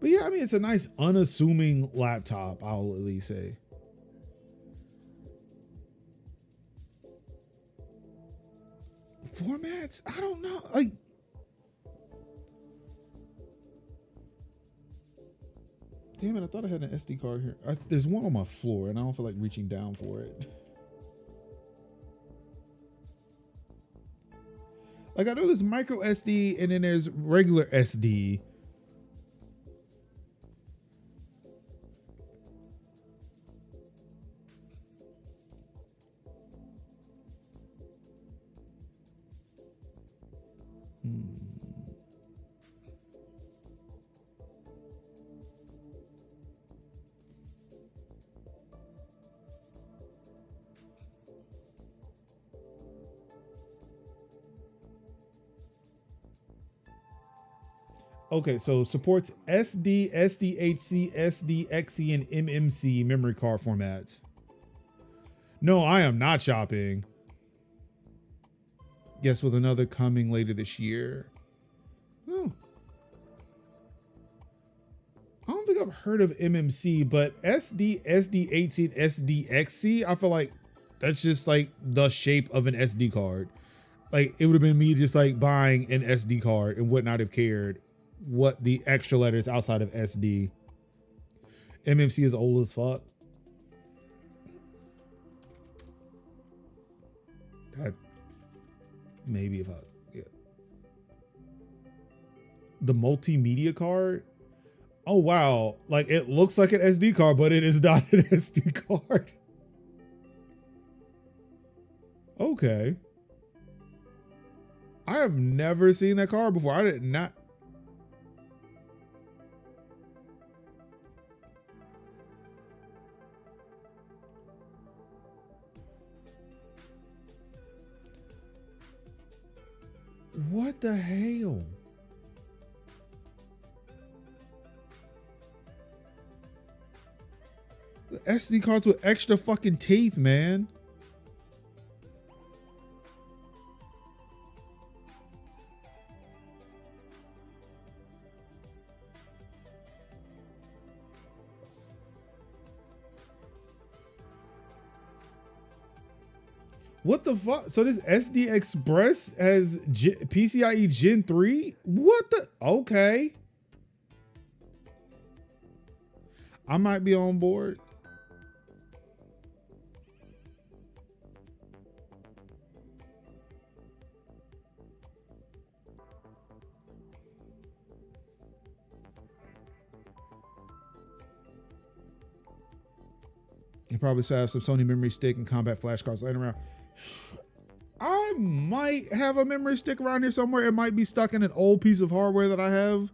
But yeah, I mean, it's a nice unassuming laptop, I'll at least say. Formats? I don't know. Like, damn it, I thought I had an SD card here. There's one on my floor and I don't feel like reaching down for it. Like, I know there's micro SD and then there's regular SD. Okay, so supports SD, SDHC, SDXC, and MMC memory card formats. No, I am not shopping. Yes, with another coming later this year. Oh. I don't think I've heard of MMC, but SD, SDHC, and SDXC, I feel like that's just like the shape of an SD card. Like, it would have been me just like buying an SD card and would not have cared what the extra letters outside of SD. MMC is old as fuck. That maybe if I, yeah. The multimedia card. Oh wow, like it looks like an SD card, but it is not an SD card. Okay. I have never seen that card before. I did not. What the hell? SD cards with extra fucking teeth, man. What the fuck? So this SD Express has PCIe Gen 3? What the? Okay. I might be on board. You probably still have some Sony memory stick and combat flashcards laying around. I might have a memory stick around here somewhere. It might be stuck in an old piece of hardware that I have.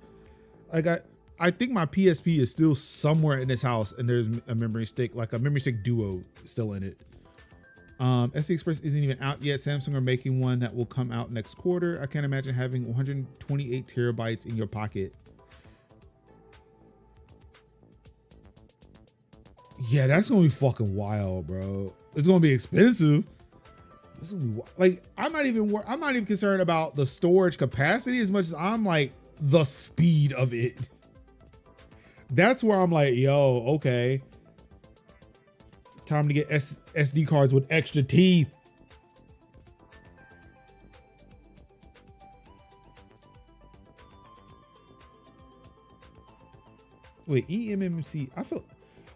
I think my PSP is still somewhere in this house, and there's a memory stick, like a memory stick Duo, still in it. SD Express isn't even out yet. Samsung are making one that will come out next quarter. I can't imagine having 128 terabytes in your pocket. Yeah, that's gonna be fucking wild, bro. It's gonna be expensive. It's gonna be like I'm not even concerned about the storage capacity as much as I'm like the speed of it. That's where I'm like, yo, okay. Time to get SD cards with extra teeth. Wait, eMMC.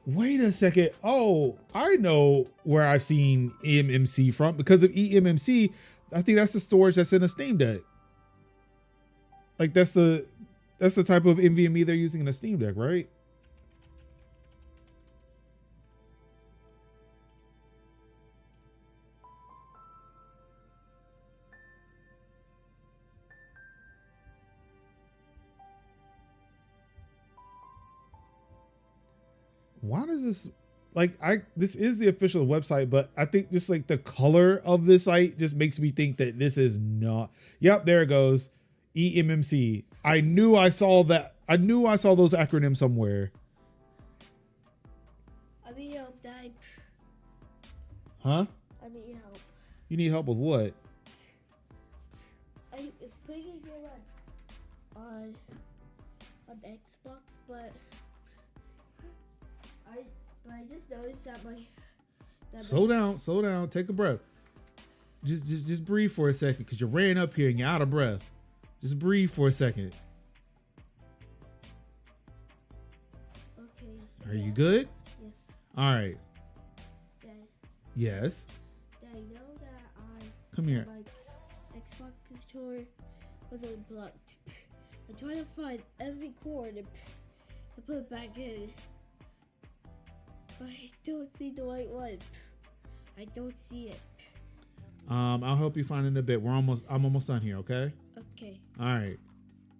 Wait a second. Oh, I know where I've seen eMMC from because of eMMC. I think that's the storage that's in a Steam Deck. Like that's the type of NVMe they're using in a Steam Deck, right? Why does this, like, this is the official website, but I think just like the color of this site just makes me think that this is not. Yep, there it goes. eMMC. I knew I saw that. I knew I saw those acronyms somewhere. I need help, Dad. Huh? I need help. You need help with what? It's pretty good on Xbox, but I just noticed that Slow down, take a breath. Just breathe for a second, because you ran up here and you're out of breath. Just breathe for a second. Okay. Are you good? Yes. All right. Dad. Yes. Dad, you know that Come here. my Xbox controller was unplugged. I tried to find every cord to put it back in, but I don't see the right one. I don't see it. I'll help you find it in a bit. I'm almost done here, okay? Okay. All right.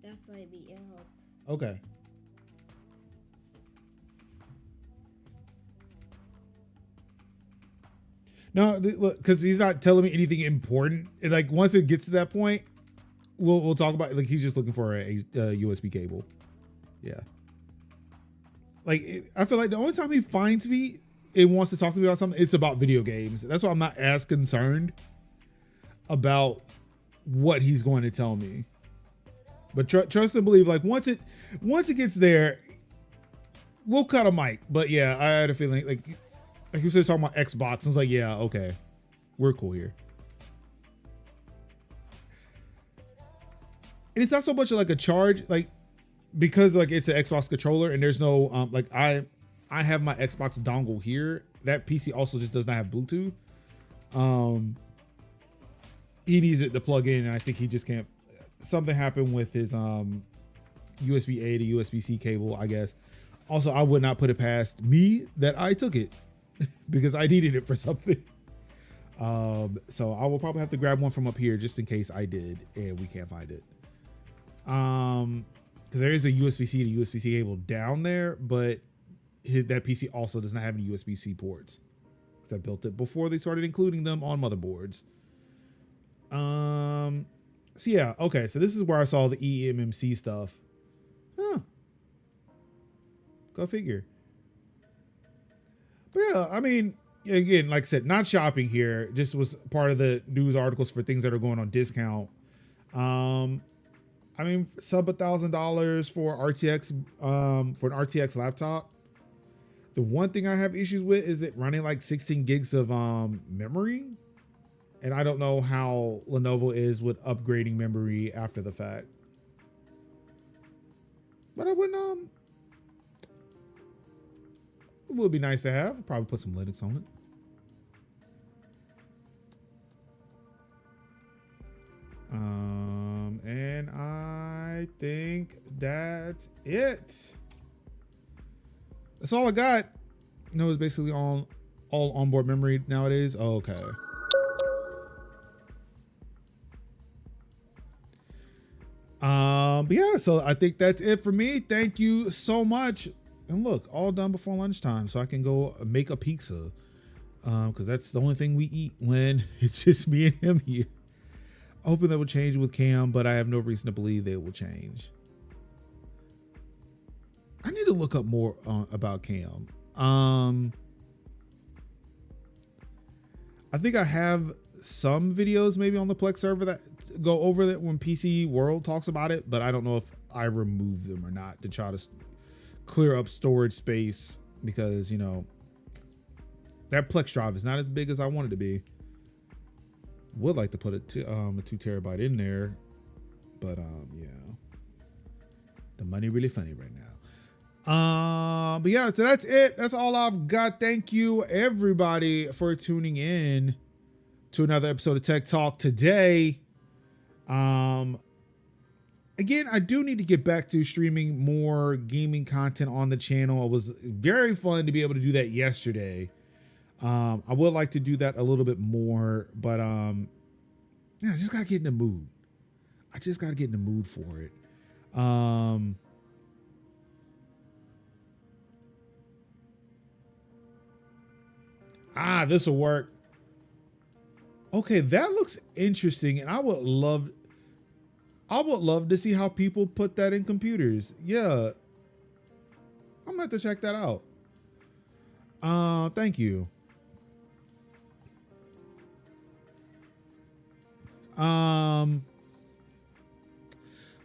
That's why I need your help. Okay. No, look, because he's not telling me anything important. And like once it gets to that point, we'll talk about. Like he's just looking for a USB cable. Yeah. Like I feel like the only time he finds me and wants to talk to me about something, it's about video games. That's why I'm not as concerned about what he's going to tell me. But trust and believe. Like once it gets there, we'll cut a mic. But yeah, I had a feeling like you said talking about Xbox. I was like, yeah, okay, we're cool here. And it's not so much like a charge, like because like it's an Xbox controller and there's no like I have my Xbox dongle here. That PC also just does not have Bluetooth. He needs it to plug in, and I think he just can't. Something happened with his USB A to USB C cable, I guess. Also, I would not put it past me that I took it because I needed it for something. So I will probably have to grab one from up here just in case I did and we can't find it. Because there is a USB-C to USB-C cable down there, but that PC also does not have any USB-C ports because I built it before they started including them on motherboards. So yeah, okay. So this is where I saw the eMMC stuff. Huh. Go figure. But yeah, I mean, again, like I said, not shopping here. Just was part of the news articles for things that are going on discount. I mean, sub $1,000 for RTX, for an RTX laptop. The one thing I have issues with is it running like 16 gigs of memory. And I don't know how Lenovo is with upgrading memory after the fact. But I wouldn't, it would be nice to have. Probably put some Linux on it. And I think that's it. That's all I got. You know, it's basically all onboard memory nowadays. Oh, okay. But yeah, so I think that's it for me. Thank you so much. And look, all done before lunchtime, so I can go make a pizza. Because that's the only thing we eat when it's just me and him here. Hoping that will change with Cam, but I have no reason to believe that it will change. I need to look up more about Cam. I think I have some videos maybe on the Plex server that go over that when PC World talks about it, but I don't know if I remove them or not to try to clear up storage space because, you know, that Plex drive is not as big as I want it to be. Would like to put a 2 terabyte in there, but yeah, the money really funny right now. But yeah, so that's it. That's all I've got. Thank you everybody for tuning in to another episode of Tech Talk today. Again, I do need to get back to streaming more gaming content on the channel. It was very fun to be able to do that yesterday. I would like to do that a little bit more, but yeah, I just gotta get in the mood. I just gotta get in the mood for it. This will work. Okay, that looks interesting, and I would love to see how people put that in computers. Yeah, I'm gonna have to check that out. Thank you. But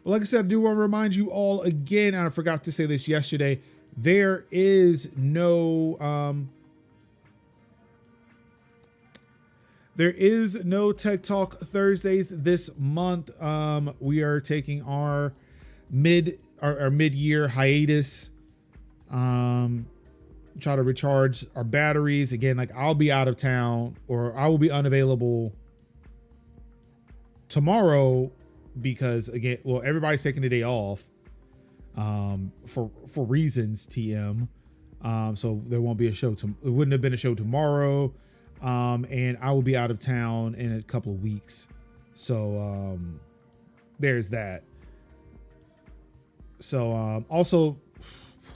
like I said, I do want to remind you all again, and I forgot to say this yesterday, there is no Tech Talk Thursdays this month. We are taking our mid-year hiatus. Try to recharge our batteries. Again, like I'll be out of town or I will be unavailable tomorrow because again, well, everybody's taking the day off for reasons TM. So there won't be a show. It wouldn't have been a show tomorrow. And I will be out of town in a couple of weeks. So there's that. So also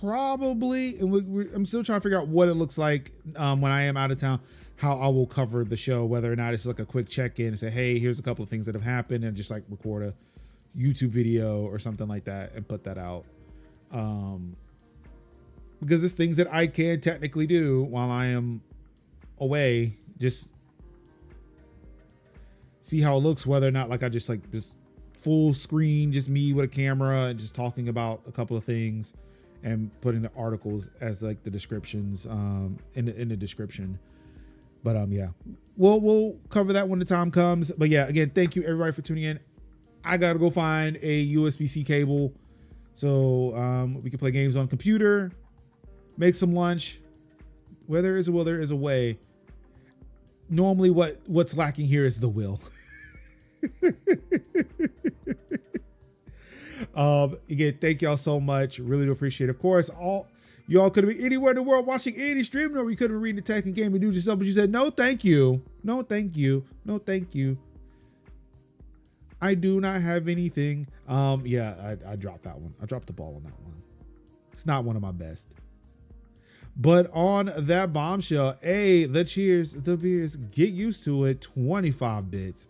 probably, and I'm still trying to figure out what it looks like when I am out of town, how I will cover the show, whether or not it's like a quick check-in and say, hey, here's a couple of things that have happened, and just like record a YouTube video or something like that and put that out. Because it's things that I can technically do while I am away, just see how it looks, whether or not like I just like this full screen, just me with a camera and just talking about a couple of things and putting the articles as like the descriptions in the description. But yeah, we'll cover that when the time comes. But yeah, again, thank you everybody for tuning in. I gotta go find a USB-C cable so we can play games on computer, make some lunch. Where there is a will, there is a way. Normally what's lacking here is the will. Again, thank y'all so much. Really do appreciate it. Of course, y'all could have been anywhere in the world watching any stream, or you could have been reading the tech and gaming news yourself, but you said, no, thank you. No, thank you. No, thank you. I do not have anything. Yeah, I dropped that one. I dropped the ball on that one. It's not one of my best. But on that bombshell, the cheers, the beers, get used to it. 25 bits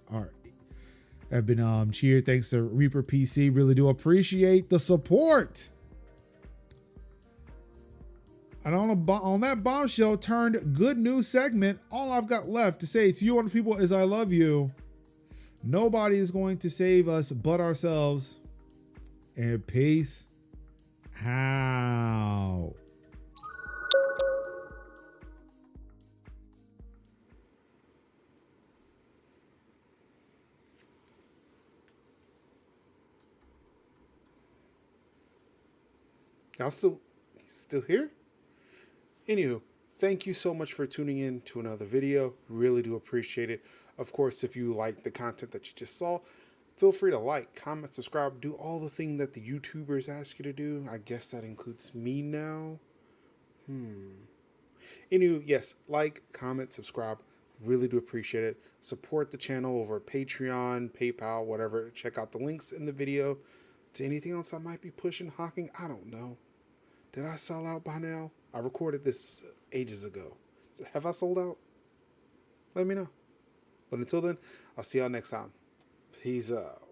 have been cheered. Thanks to Reaper PC. Really do appreciate the support. And on that bombshell turned good news segment, all I've got left to say to you wonderful people is I love you. Nobody is going to save us but ourselves. And peace out. Y'all still here? Anywho, thank you so much for tuning in to another video. Really do appreciate it. Of course, if you like the content that you just saw, feel free to like, comment, subscribe, do all the things that the YouTubers ask you to do. I guess that includes me now. Anywho, yes, like, comment, subscribe. Really do appreciate it. Support the channel over Patreon, PayPal, whatever. Check out the links in the video. To anything else I might be pushing, hawking, I don't know. Did I sell out by now? I recorded this ages ago. Have I sold out? Let me know. But until then, I'll see y'all next time. Peace out.